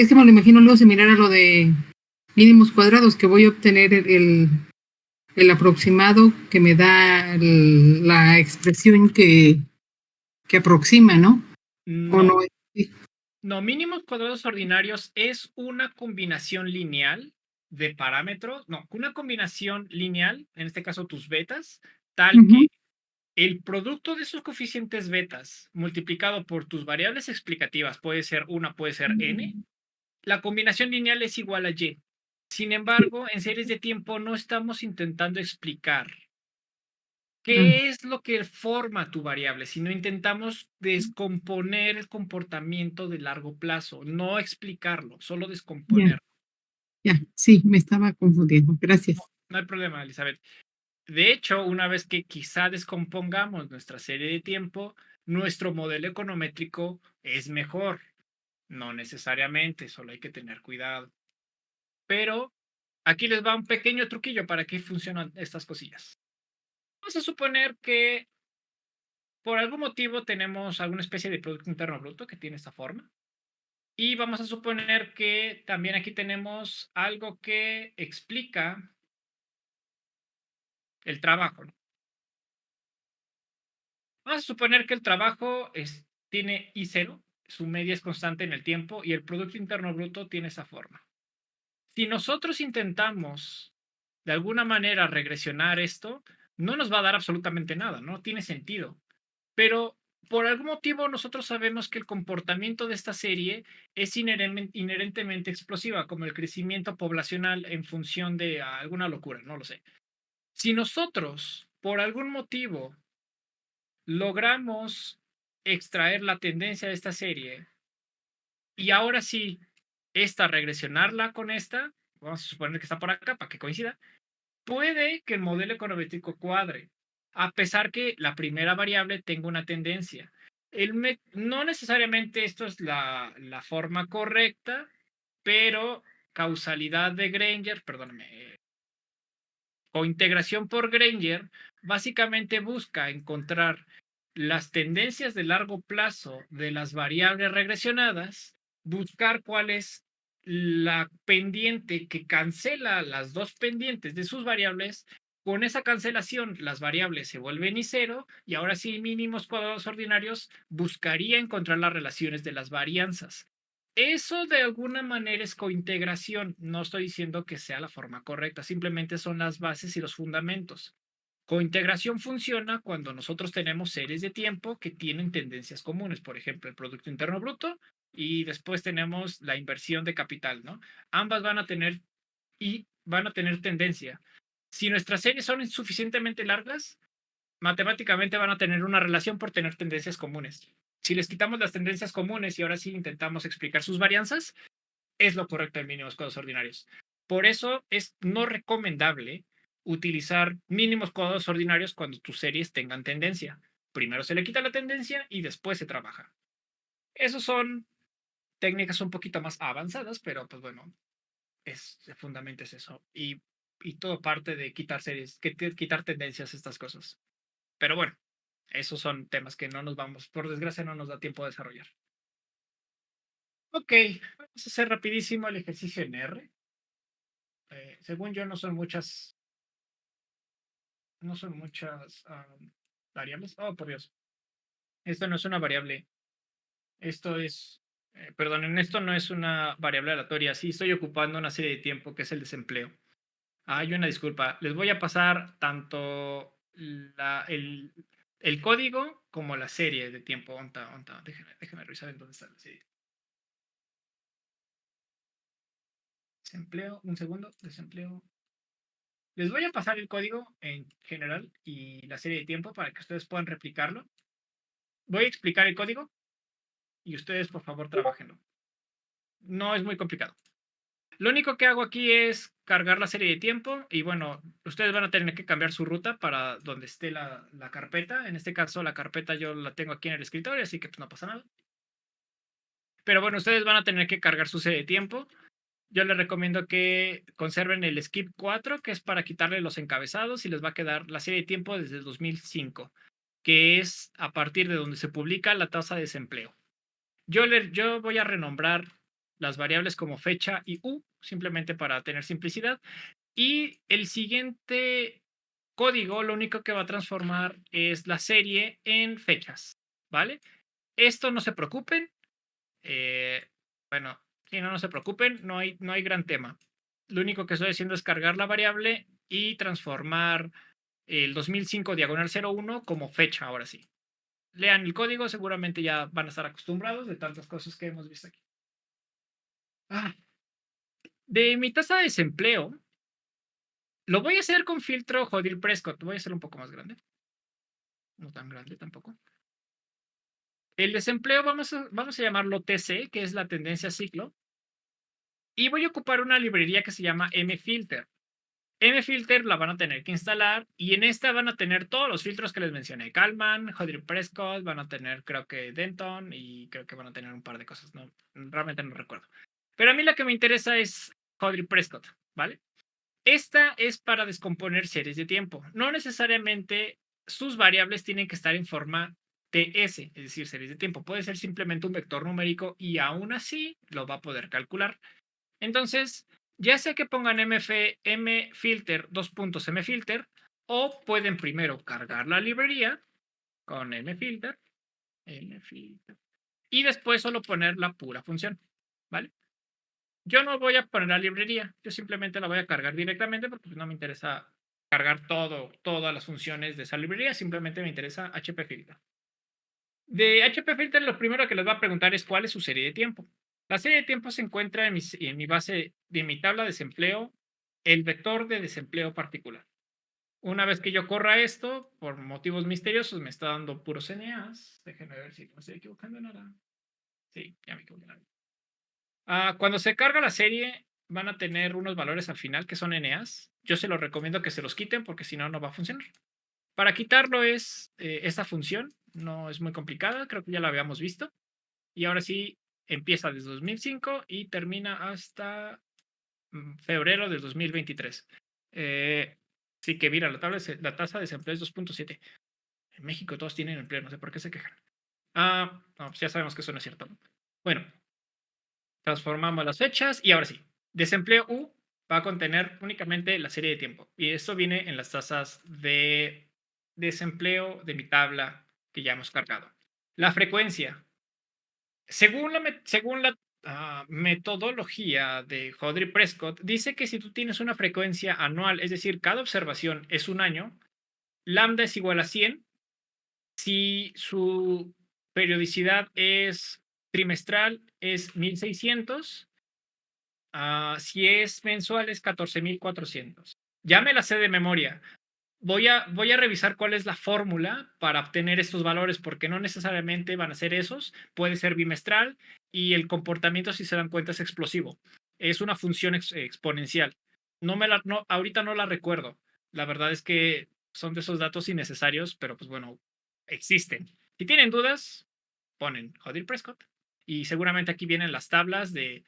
que me lo imagino luego similar a lo de mínimos cuadrados, que voy a obtener el aproximado que me da la expresión que aproxima, ¿no? ¿O No, no? Sí. no, mínimos cuadrados ordinarios es una combinación lineal de parámetros, no, una combinación lineal, en este caso tus betas, tal Ujú. que el producto de esos coeficientes betas multiplicado por tus variables explicativas, puede ser una, puede ser n, la combinación lineal es igual a y. Sin embargo, en series de tiempo no estamos intentando explicar Ah, qué es lo que forma tu variable, sino intentamos descomponer el comportamiento de largo plazo, no explicarlo, solo ya, descomponer. ya, sí, me estaba confundiendo. No, Gracias. no hay problema, Elizabeth. De hecho, una vez que quizá descompongamos nuestra serie de tiempo, nuestro modelo econométrico es mejor. No necesariamente, solo hay que tener cuidado. Pero aquí les va un pequeño truquillo para que funcionan estas cosillas. Vamos a suponer que por algún motivo tenemos alguna especie de Producto Interno Bruto que tiene esta forma. Y vamos a suponer que también aquí tenemos algo que explica el trabajo, ¿no? Vamos a suponer que el trabajo tiene I0, su media es constante en el tiempo y el Producto Interno Bruto tiene esa forma. Si nosotros intentamos de alguna manera regresionar esto, no nos va a dar absolutamente nada, no tiene sentido. Pero por algún motivo nosotros sabemos que el comportamiento de esta serie es inherentemente explosiva, como el crecimiento poblacional en función de alguna locura, no lo sé. Si nosotros, por algún motivo, logramos extraer la tendencia de esta serie y ahora sí, esta regresionarla con esta, vamos a suponer que está por acá para que coincida, puede que el modelo econométrico cuadre, a pesar que la primera variable tenga una tendencia. No necesariamente esto es la forma correcta, pero causalidad de Granger, perdóname, o integración por Granger, básicamente busca encontrar las tendencias de largo plazo de las variables regresionadas, buscar cuál es la pendiente que cancela las dos pendientes de sus variables. Con esa cancelación, las variables se vuelven y cero, y ahora sí, mínimos cuadrados ordinarios buscaría encontrar las relaciones de las varianzas. Eso de alguna manera es cointegración. No estoy diciendo que sea la forma correcta, simplemente son las bases y los fundamentos. Cointegración funciona cuando nosotros tenemos series de tiempo que tienen tendencias comunes, por ejemplo, el Producto Interno Bruto y después tenemos la inversión de capital, ¿no? Ambas van a tener tendencia. Si nuestras series son insuficientemente largas, matemáticamente van a tener una relación por tener tendencias comunes. Si les quitamos las tendencias comunes y ahora sí intentamos explicar sus varianzas, es lo correcto en mínimos cuadrados ordinarios. Por eso es no recomendable utilizar mínimos cuadrados ordinarios cuando tus series tengan tendencia. Primero se le quita la tendencia y después se trabaja. Esas son técnicas un poquito más avanzadas, pero pues bueno, el fundamento es eso. Y todo parte de quitar series, quitar tendencias, estas cosas. Pero bueno, esos son temas que no nos vamos, por desgracia no nos da tiempo de desarrollar. Ok, vamos a hacer rapidísimo el ejercicio en R. Según yo, no son muchas variables. Oh, por Dios. Esto no es una variable. Esto es, perdón, esto no es una variable aleatoria. Sí, estoy ocupando una serie de tiempo que es el desempleo. Hay una disculpa. Les voy a pasar tanto el código como la serie de tiempo. Déjenme revisar en dónde está la serie. Desempleo, un segundo, desempleo. Les voy a pasar el código en general y la serie de tiempo para que ustedes puedan replicarlo. Voy a explicar el código y ustedes, por favor, trabajenlo. No es muy complicado. Lo único que hago aquí es cargar la serie de tiempo y bueno, ustedes van a tener que cambiar su ruta para donde esté la carpeta. En este caso, la carpeta yo la tengo aquí en el escritorio, así que pues no pasa nada. Pero bueno, ustedes van a tener que cargar su serie de tiempo. Yo les recomiendo que conserven el skip 4, que es para quitarle los encabezados, y les va a quedar la serie de tiempo desde el 2005, que es a partir de donde se publica la tasa de desempleo. Yo voy a renombrar las variables como fecha y U, simplemente para tener simplicidad. Y el siguiente código lo único que va a transformar es la serie en fechas, ¿vale? Esto no se preocupen. Bueno, sí, no se preocupen, no hay gran tema. Lo único que estoy haciendo es cargar la variable y transformar el 2005 diagonal 01 como fecha, ahora sí. Lean el código, seguramente ya van a estar acostumbrados de tantas cosas que hemos visto aquí. De mi tasa de desempleo, lo voy a hacer con filtro Jodir Prescott. Voy a hacer un poco más grande. No tan grande tampoco. El desempleo vamos a llamarlo TC, que es la tendencia ciclo. Y voy a ocupar una librería que se llama mFilter. mFilter la van a tener que instalar y en esta van a tener todos los filtros que les mencioné. Kalman, Jodir Prescott, van a tener creo que Denton y creo que van a tener un par de cosas. No, realmente no recuerdo. Pero a mí la que me interesa es Jodir Prescott, ¿vale? Esta es para descomponer series de tiempo. No necesariamente sus variables tienen que estar en forma TS, es decir, series de tiempo. Puede ser simplemente un vector numérico y aún así lo va a poder calcular. Entonces, ya sea que pongan mfilter, mfilter, o pueden primero cargar la librería con mfilter, y después solo poner la pura función, ¿vale? Yo no voy a poner la librería, yo simplemente la voy a cargar directamente porque no me interesa cargar todas las funciones de esa librería, simplemente me interesa hpfilter. De hpfilter lo primero que les va a preguntar es cuál es su serie de tiempo. La serie de tiempo se encuentra en mi base de mi tabla de desempleo, el vector de desempleo particular. Una vez que yo corra esto, por motivos misteriosos, me está dando puros NAs. Déjenme ver si no me estoy equivocando en nada. Sí, ya me equivoqué en nada. Cuando se carga la serie, van a tener unos valores al final que son NAs. Yo se los recomiendo que se los quiten porque si no, no va a funcionar. Para quitarlo es esta función. No es muy complicada, creo que ya la habíamos visto. Y ahora sí, empieza desde 2005 y termina hasta febrero del 2023. Sí que mira, la tasa de desempleo es 2.7. En México todos tienen empleo, no sé por qué se quejan. No, pues ya sabemos que eso no es cierto. Bueno, transformamos las fechas y ahora sí, desempleo U va a contener únicamente la serie de tiempo. Y esto viene en las tasas de desempleo de mi tabla que ya hemos cargado. La frecuencia. Según la metodología de Hodry Prescott, dice que si tú tienes una frecuencia anual, es decir, cada observación es un año, lambda es igual a 100. Si su periodicidad es trimestral, es 1600. Si es mensual, es 14,400. Ya me la sé de memoria. Voy a revisar cuál es la fórmula para obtener estos valores, porque no necesariamente van a ser esos. Puede ser bimestral y el comportamiento, si se dan cuenta, es explosivo. Es una función exponencial. Ahorita no la recuerdo. La verdad es que son de esos datos innecesarios, pero pues bueno, existen. Si tienen dudas, ponen Jodir Prescott. Y seguramente aquí vienen las tablas de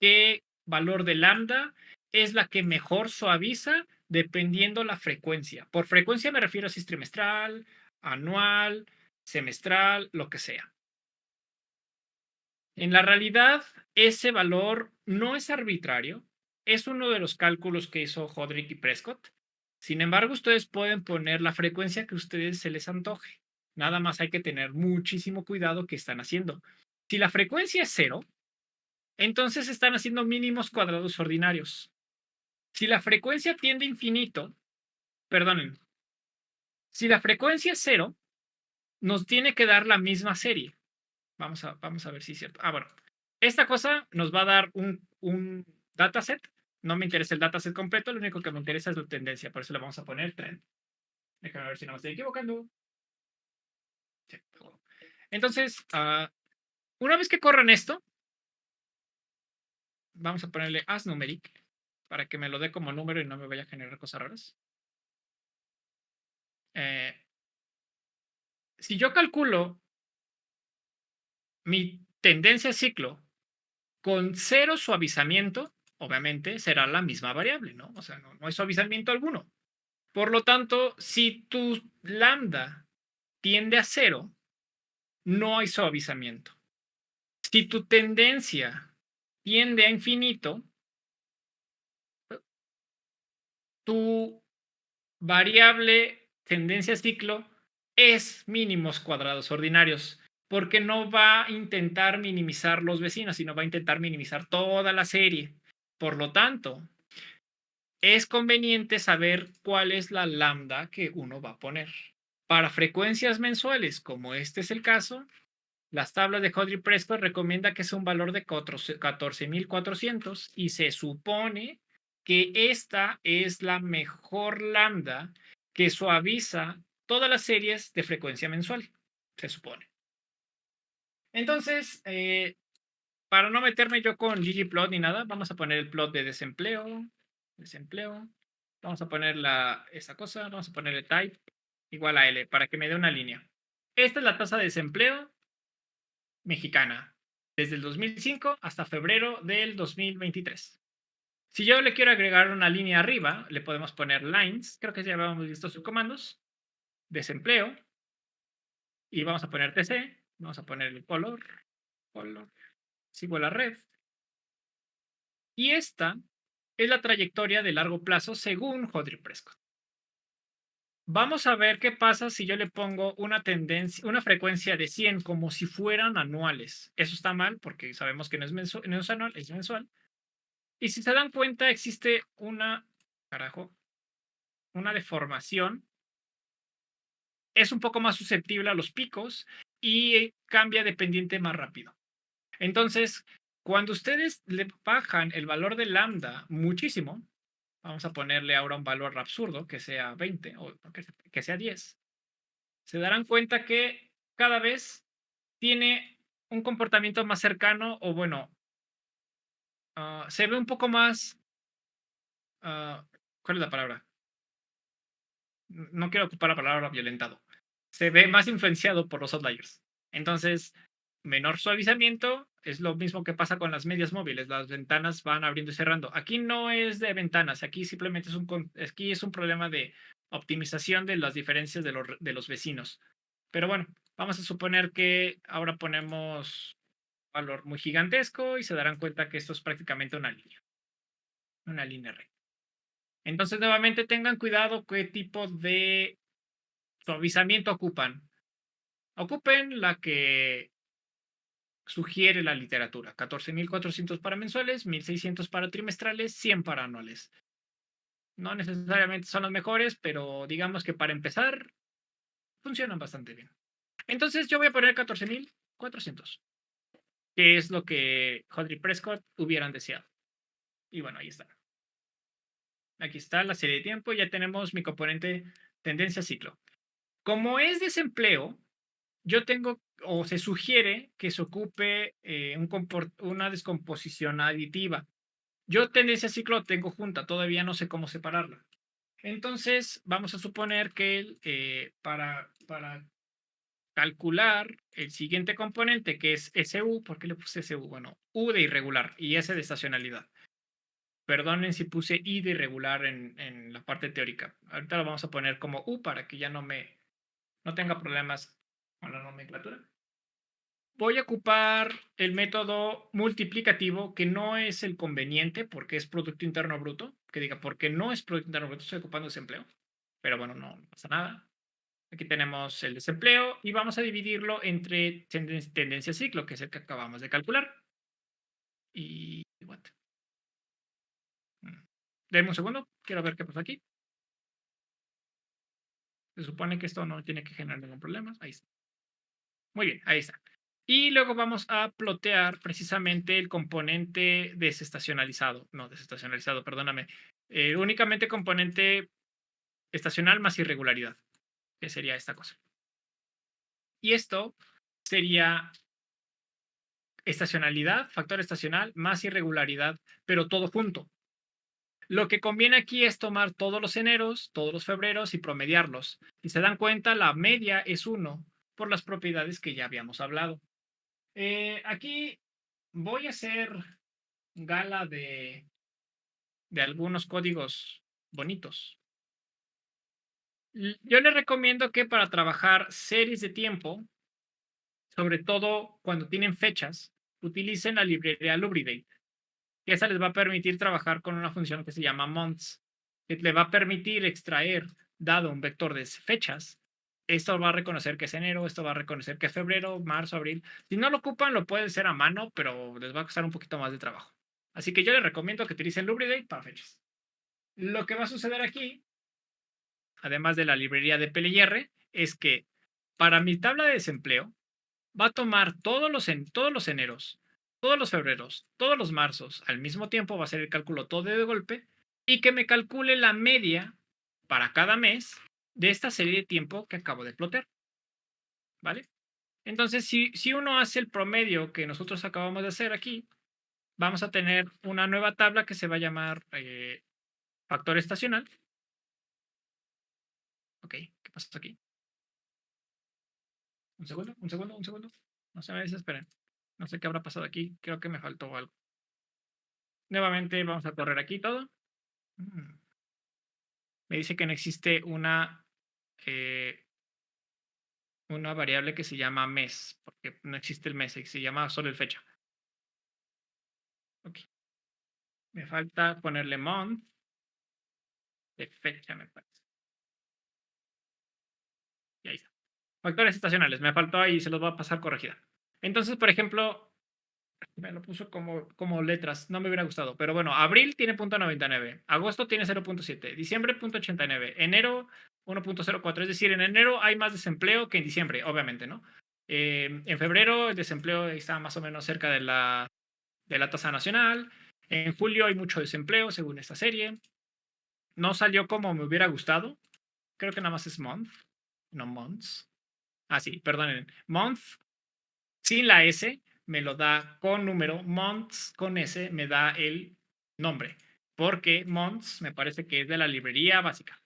qué valor de lambda es la que mejor suaviza dependiendo la frecuencia. Por frecuencia me refiero a si es trimestral, anual, semestral, lo que sea. En la realidad, ese valor no es arbitrario, es uno de los cálculos que hizo Hodrick y Prescott. Sin embargo, ustedes pueden poner la frecuencia que a ustedes se les antoje. Nada más hay que tener muchísimo cuidado que están haciendo. Si la frecuencia es 0, entonces están haciendo mínimos cuadrados ordinarios. Si la frecuencia tiende a infinito, perdonen, si la frecuencia es 0, nos tiene que dar la misma serie. Vamos a ver si es cierto. Bueno. Esta cosa nos va a dar un dataset. No me interesa el dataset completo, lo único que me interesa es la tendencia. Por eso le vamos a poner trend. Déjame ver si no me estoy equivocando. Sí. Entonces, una vez que corran esto, vamos a ponerle as numeric para que me lo dé como número y no me vaya a generar cosas raras. Si yo calculo mi tendencia ciclo con 0 suavizamiento, obviamente será la misma variable, ¿no? O sea, no hay suavizamiento alguno. Por lo tanto, si tu lambda tiende a 0, no hay suavizamiento. Si tu tendencia tiende a infinito, tu variable tendencia ciclo es mínimos cuadrados ordinarios, porque no va a intentar minimizar los vecinos, sino va a intentar minimizar toda la serie. Por lo tanto, es conveniente saber cuál es la lambda que uno va a poner. Para frecuencias mensuales, como este es el caso, las tablas de Hodgkin-Prescott recomienda que es un valor de 14.400 y se supone que esta es la mejor lambda que suaviza todas las series de frecuencia mensual, se supone. Entonces, para no meterme yo con ggplot ni nada, vamos a poner el plot de desempleo. Vamos a poner esa cosa, vamos a ponerle type igual a L para que me dé una línea. Esta es la tasa de desempleo mexicana desde el 2005 hasta febrero del 2023. Si yo le quiero agregar una línea arriba, le podemos poner lines, creo que ya habíamos visto sus comandos, desempleo, y vamos a poner TC, vamos a poner el color es igual a red. Y esta es la trayectoria de largo plazo según Hodgkin-Prescott. Vamos a ver qué pasa si yo le pongo una frecuencia de 100 como si fueran anuales. Eso está mal porque sabemos que no es anual, es mensual. Y si se dan cuenta, existe una deformación. Es un poco más susceptible a los picos y cambia dependiente más rápido. Entonces, cuando ustedes le bajan el valor de lambda muchísimo, vamos a ponerle ahora un valor absurdo, que sea 20 o que sea 10, se darán cuenta que cada vez tiene un comportamiento más cercano o bueno, se ve un poco más, ¿cuál es la palabra? No quiero ocupar la palabra violentado. Se ve más influenciado por los outliers. Entonces, menor suavizamiento es lo mismo que pasa con las medias móviles. Las ventanas van abriendo y cerrando. Aquí no es de ventanas, aquí simplemente es un problema de optimización de las diferencias de los vecinos. Pero bueno, vamos a suponer que ahora ponemos valor muy gigantesco y se darán cuenta que esto es prácticamente una línea recta. Entonces, nuevamente tengan cuidado qué tipo de suavizamiento ocupan. Ocupen la que sugiere la literatura. 14.400 para mensuales, 1.600 para trimestrales, 100 para anuales. No necesariamente son los mejores, pero digamos que para empezar funcionan bastante bien. Entonces yo voy a poner 14.400, que es lo que Hodgkin-Prescott hubieran deseado. Y bueno, ahí está. Aquí está la serie de tiempo. Ya tenemos mi componente tendencia ciclo. Como es desempleo, yo tengo o se sugiere que se ocupe una descomposición aditiva. Yo tendencia ciclo tengo junta, todavía no sé cómo separarla. Entonces, vamos a suponer que para calcular el siguiente componente, que es SU, ¿por qué le puse SU? Bueno, U de irregular y S de estacionalidad. Perdonen si puse I de irregular en la parte teórica. Ahorita lo vamos a poner como U para que ya no tenga problemas con la nomenclatura. Voy a ocupar el método multiplicativo, que no es el conveniente porque es Producto Interno Bruto. Que diga, porque no es Producto Interno Bruto, estoy ocupando desempleo. Pero bueno, no pasa nada. Aquí tenemos el desempleo y vamos a dividirlo entre tendencia ciclo, que es el que acabamos de calcular. Y... Denme un segundo, quiero ver qué pasa aquí. Se supone que esto no tiene que generar ningún problema. Ahí está. Muy bien, ahí está. Y luego vamos a plotear precisamente el componente desestacionalizado. No, desestacionalizado, perdóname. Únicamente componente estacional más irregularidad, que sería esta cosa. Y esto sería estacionalidad, factor estacional, más irregularidad, pero todo junto. Lo que conviene aquí es tomar todos los eneros, todos los febreros y promediarlos. Si se dan cuenta, la media es 1 por las propiedades que ya habíamos hablado. Aquí voy a hacer gala de algunos códigos bonitos. Yo les recomiendo que para trabajar series de tiempo, sobre todo cuando tienen fechas, utilicen la librería Lubridate. Y esa les va a permitir trabajar con una función que se llama months, que le va a permitir extraer, dado un vector de fechas. Esto va a reconocer que es enero, esto va a reconocer que es febrero, marzo, abril. Si no lo ocupan, lo pueden hacer a mano, pero les va a costar un poquito más de trabajo. Así que yo les recomiendo que utilicen Lubridate para fechas. Lo que va a suceder aquí, además de la librería de PLR, es que para mi tabla de desempleo va a tomar todos los eneros, todos los febreros, todos los marzos al mismo tiempo, va a hacer el cálculo todo de golpe y que me calcule la media para cada mes de esta serie de tiempo que acabo de plotear. ¿Vale? Entonces, si uno hace el promedio que nosotros acabamos de hacer aquí, vamos a tener una nueva tabla que se va a llamar factor estacional. Ok, ¿qué pasa aquí? Un segundo, un segundo, un segundo. No se me desesperen. No sé qué habrá pasado aquí. Creo que me faltó algo. Nuevamente vamos a correr aquí todo. Me dice que no existe una variable que se llama mes, porque no existe el mes, se llama solo el fecha. Ok. Me falta ponerle month de fecha, me parece. Y ahí está. Factores estacionales, me faltó ahí, se los voy a pasar corregida. Entonces, por ejemplo, me lo puso como letras, no me hubiera gustado, pero bueno, abril tiene .99, agosto tiene 0.7, diciembre .89, enero 1.04, es decir, en enero hay más desempleo que en diciembre, obviamente, ¿no? En febrero el desempleo está más o menos cerca de la tasa nacional, en julio hay mucho desempleo según esta serie, no salió como me hubiera gustado, creo que nada más es month, no months. Ah, sí, perdonen, month sin la S me lo da con número, months con S me da el nombre, porque months me parece que es de la librería básica.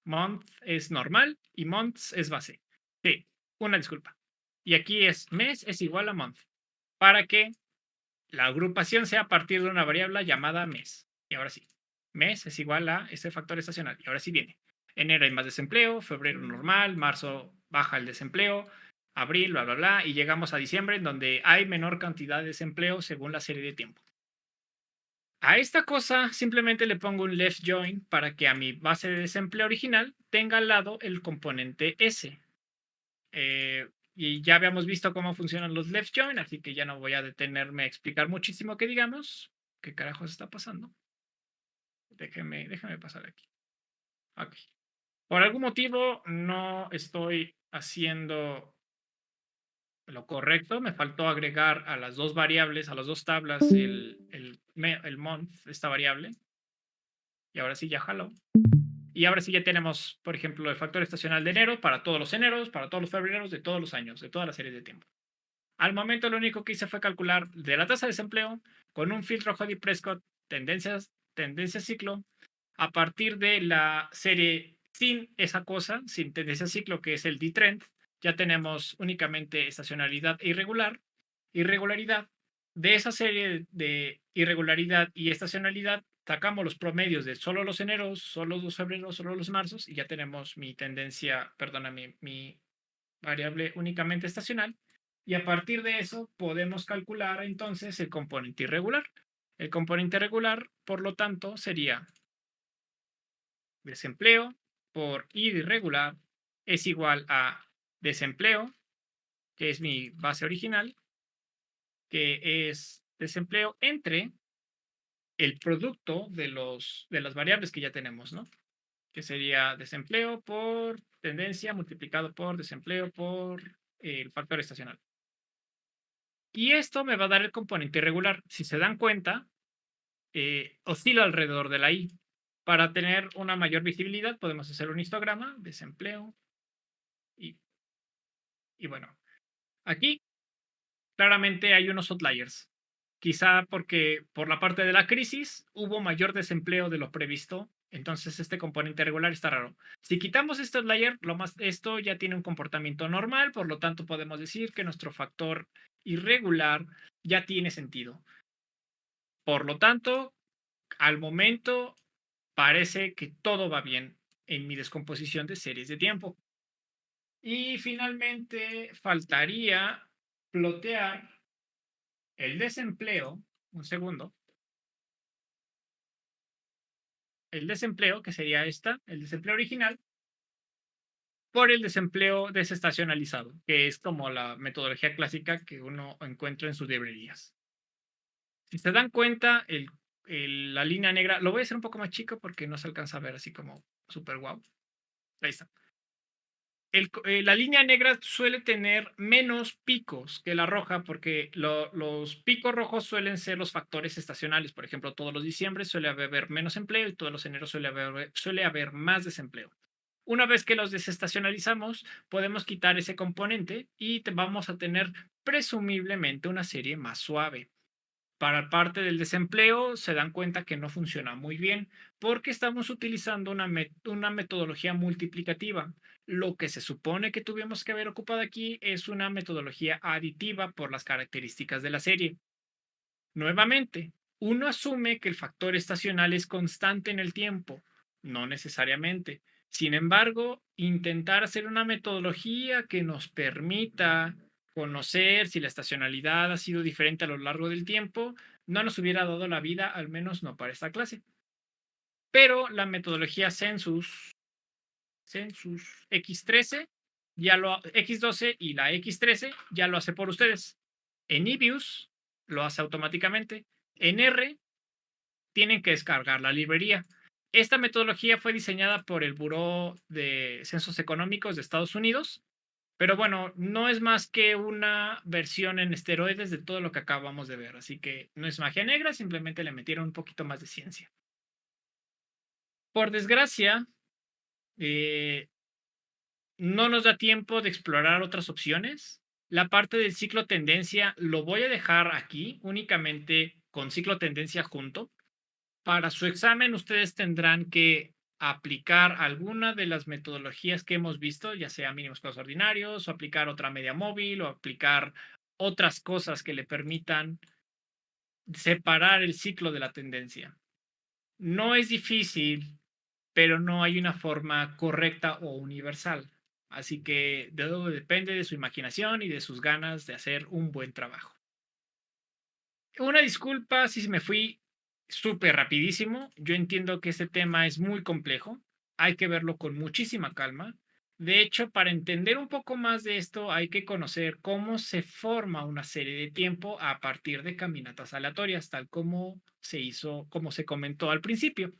Month es normal y months es base. Sí, una disculpa. Y aquí es mes es igual a month, para que la agrupación sea a partir de una variable llamada mes. Y ahora sí, mes es igual a ese factor estacional. Y ahora sí viene. Enero hay más desempleo, febrero normal, marzo baja el desempleo, abril, bla, bla, bla, y llegamos a diciembre, en donde hay menor cantidad de desempleo según la serie de tiempo. A esta cosa simplemente le pongo un left join para que a mi base de desempleo original tenga al lado el componente S. Y ya habíamos visto cómo funcionan los left join, así que ya no voy a detenerme a explicar muchísimo que digamos. ¿Qué carajos está pasando? Déjeme pasar aquí. Ok. Por algún motivo no estoy haciendo lo correcto. Me faltó agregar a las dos variables, a las dos tablas, el month, esta variable. Y ahora sí ya jaló. Y ahora sí ya tenemos, por ejemplo, el factor estacional de enero para todos los eneros, para todos los febreros de todos los años, de toda la serie de tiempo. Al momento lo único que hice fue calcular de la tasa de desempleo con un filtro Hody-Prescott tendencia ciclo a partir de la serie sin esa cosa, sin tendencia ciclo que es el D-Trend, ya tenemos únicamente estacionalidad e irregularidad. De esa serie de irregularidad y estacionalidad sacamos los promedios de solo los eneros, solo los febreros, solo los marzos y ya tenemos mi tendencia, perdóname, mi variable únicamente estacional. Y a partir de eso podemos calcular entonces el componente irregular. El componente regular, por lo tanto, sería desempleo por irregular es igual a desempleo, que es mi base original, que es desempleo entre el producto de las variables que ya tenemos, ¿no? Que sería desempleo por tendencia multiplicado por desempleo por el factor estacional. Y esto me va a dar el componente irregular. Si se dan cuenta, oscila alrededor de la I. Para tener una mayor visibilidad, podemos hacer un histograma, desempleo, y bueno, aquí claramente hay unos outliers. Quizá porque por la parte de la crisis hubo mayor desempleo de lo previsto Entonces este componente regular está raro. Si quitamos este outlier, esto ya tiene un comportamiento normal, por lo tanto podemos decir que nuestro factor irregular ya tiene sentido. Por lo tanto, al momento parece que todo va bien en mi descomposición de series de tiempo. Y finalmente faltaría plotear el desempleo, un segundo, el desempleo, que sería el desempleo original, por el desempleo desestacionalizado, que es como la metodología clásica que uno encuentra en sus librerías. Si se dan cuenta, la línea negra, lo voy a hacer un poco más chico porque no se alcanza a ver así como súper guau. Ahí está. La línea negra suele tener menos picos que la roja porque los picos rojos suelen ser los factores estacionales. Por ejemplo, todos los diciembre suele haber menos empleo y todos los eneros suele haber más desempleo. Una vez que los desestacionalizamos, podemos quitar ese componente y vamos a tener presumiblemente una serie más suave. Para parte del desempleo, se dan cuenta que no funciona muy bien porque estamos utilizando una metodología multiplicativa. Lo que se supone que tuvimos que haber ocupado aquí es una metodología aditiva por las características de la serie. Nuevamente, uno asume que el factor estacional es constante en el tiempo, no necesariamente. Sin embargo, intentar hacer una metodología que nos permita conocer si la estacionalidad ha sido diferente a lo largo del tiempo, no nos hubiera dado la vida, al menos no para esta clase. Pero la metodología Census X13, X12 y la X13 ya lo hace por ustedes. En Ebius lo hace automáticamente. En R tienen que descargar la librería. Esta metodología fue diseñada por el Buró de Censos Económicos de Estados Unidos, pero bueno, no es más que una versión en esteroides de todo lo que acabamos de ver, así que no es magia negra, simplemente le metieron un poquito más de ciencia. Por desgracia, no nos da tiempo de explorar otras opciones. La parte del ciclo tendencia lo voy a dejar aquí, únicamente con ciclo tendencia junto. Para su examen, ustedes tendrán que aplicar alguna de las metodologías que hemos visto, ya sea mínimos cuadrados ordinarios, o aplicar otra media móvil, o aplicar otras cosas que le permitan separar el ciclo de la tendencia. No es difícil, pero no hay una forma correcta o universal. Así que depende de su imaginación y de sus ganas de hacer un buen trabajo. Una disculpa si me fui súper rapidísimo. Yo entiendo que este tema es muy complejo. Hay que verlo con muchísima calma. De hecho, para entender un poco más de esto, hay que conocer cómo se forma una serie de tiempo a partir de caminatas aleatorias, tal como se hizo, como se comentó al principio.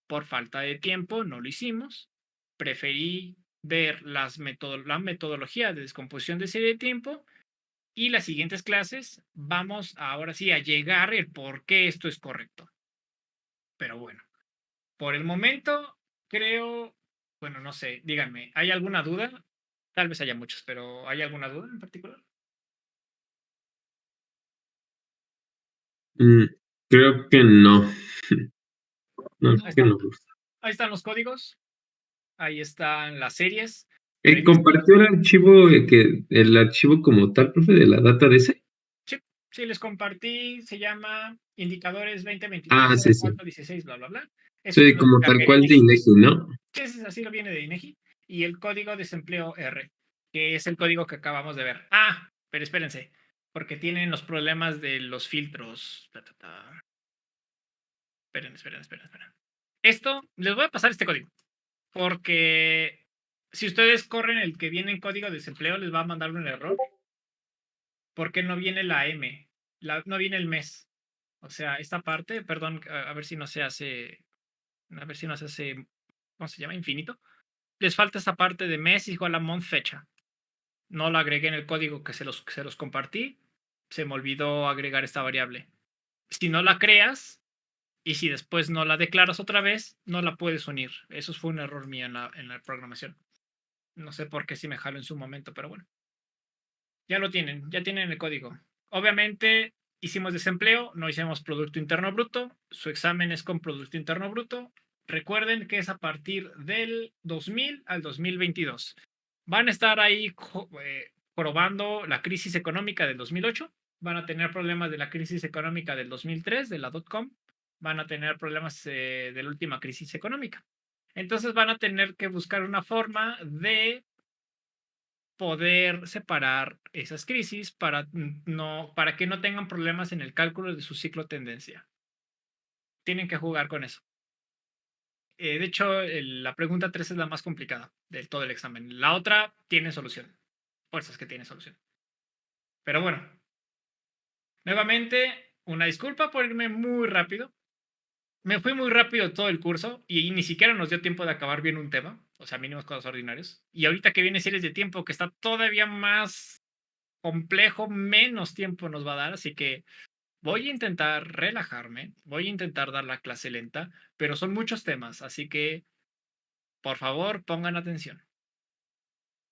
Por falta de tiempo, no lo hicimos. Preferí ver la metodología de descomposición de serie de tiempo y las siguientes clases vamos ahora sí a llegar el por qué esto es correcto. Pero bueno, por el momento creo, bueno, no sé, díganme, ¿hay alguna duda? Tal vez haya muchos, pero ¿hay alguna duda en particular? Creo que no. No, Ahí creo que están, no. ahí están los códigos, ahí están las series. ¿Compartió el archivo, el archivo como tal, profe, de la data de ese? Sí, sí, les compartí, se llama Indicadores 2023 Ah, sí, sí. 0416, bla, bla, bla. Eso Sí, lo como tal descargué de cual de INEGI. INEGI, ¿no? Sí, así lo viene de INEGI. Y el código desempleo R, que es el código que acabamos de ver. Ah, pero espérense, porque tienen los problemas de los filtros. Esperen. Esto, les voy a pasar este código, porque si ustedes corren el que viene en código de desempleo, les va a mandar un error, porque no viene la M, no viene el mes. O sea, esta parte, perdón, a ver si no se hace, ¿cómo se llama? Infinito. Les falta esta parte de mes igual a month fecha. No la agregué en el código que se los compartí. Se me olvidó agregar esta variable. Si no la creas y si después no la declaras otra vez, no la puedes unir. Eso fue un error mío en la programación. No sé por qué si me jalo en su momento, pero bueno. Ya lo tienen, ya tienen el código. Obviamente hicimos desempleo, no hicimos Producto Interno Bruto. Su examen es con Producto Interno Bruto. recuerden que es a partir del 2000 al 2022. Van a estar ahí probando la crisis económica del 2008, van a tener problemas de la crisis económica del 2003, de la .com, van a tener problemas de la última crisis económica. Entonces van a tener que buscar una forma de poder separar esas crisis para que no tengan problemas en el cálculo de su ciclo tendencia. Tienen que jugar con eso. De hecho, la pregunta 3 es la más complicada de todo el examen. La otra tiene solución. Fuerzas que tiene solución. Pero bueno. Nuevamente, una disculpa por irme muy rápido. Me fui muy rápido todo el curso y ni siquiera nos dio tiempo de acabar bien un tema. O sea, mínimos cosas ordinarios. Y ahorita que viene series de tiempo que está todavía más complejo, menos tiempo nos va a dar. Así que voy a intentar relajarme. Voy a intentar dar la clase lenta. Pero son muchos temas. Así que por favor, pongan atención.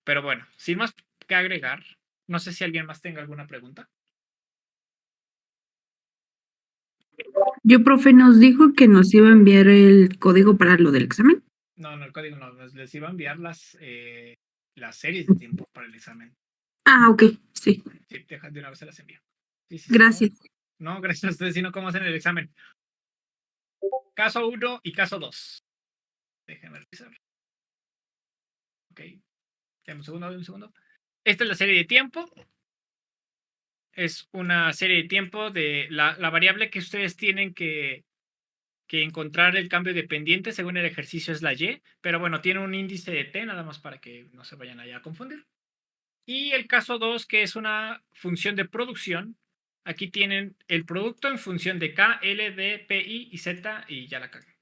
Pero bueno, sin más que agregar, no sé si alguien más tenga alguna pregunta. Yo, profe, nos dijo que nos iba a enviar el código para lo del examen. No, el código no. Les iba a enviar las series de tiempo para el examen. Ah, ok, sí. Sí, de una vez se las envío. Sí, Gracias. No, gracias a ustedes, sino cómo hacen el examen. Caso 1 y caso 2. Déjenme revisar. Ok. Dame un segundo. Esta es la serie de tiempo. Es una serie de tiempo de la variable que ustedes tienen que encontrar el cambio de pendiente según el ejercicio es la Y, pero bueno, tiene un índice de T, nada más para que no se vayan allá a confundir. Y el caso 2, que es una función de producción. Aquí tienen el producto en función de K, L, D, P, I y Z, y ya la cagué.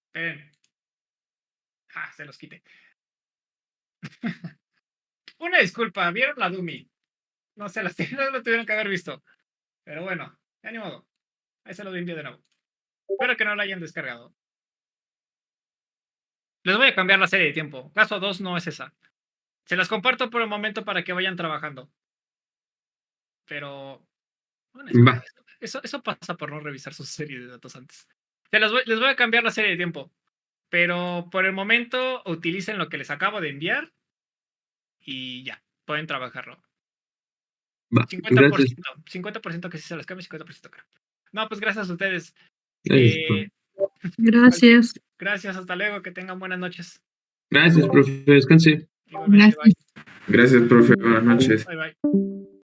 Esperen. Se los quité. Una disculpa, ¿vieron la Dummy? No sé, no lo tuvieron que haber visto. Pero bueno, ya ni modo. Ahí se lo envío de nuevo. Espero que no la hayan descargado. Les voy a cambiar la serie de tiempo. Caso 2 no es esa. Se las comparto por el momento para que vayan trabajando. Pero bueno, eso pasa por no revisar su serie de datos antes. Les voy a cambiar la serie de tiempo. Pero por el momento utilicen lo que les acabo de enviar. Y ya, pueden trabajarlo. 50%, 50% que sí se las cambie, 50% que no. No, pues gracias a ustedes. Gracias. Gracias, hasta luego, que tengan buenas noches. Gracias, profe, descanse. Igualmente, bye. Gracias, profe, buenas noches. Bye, bye.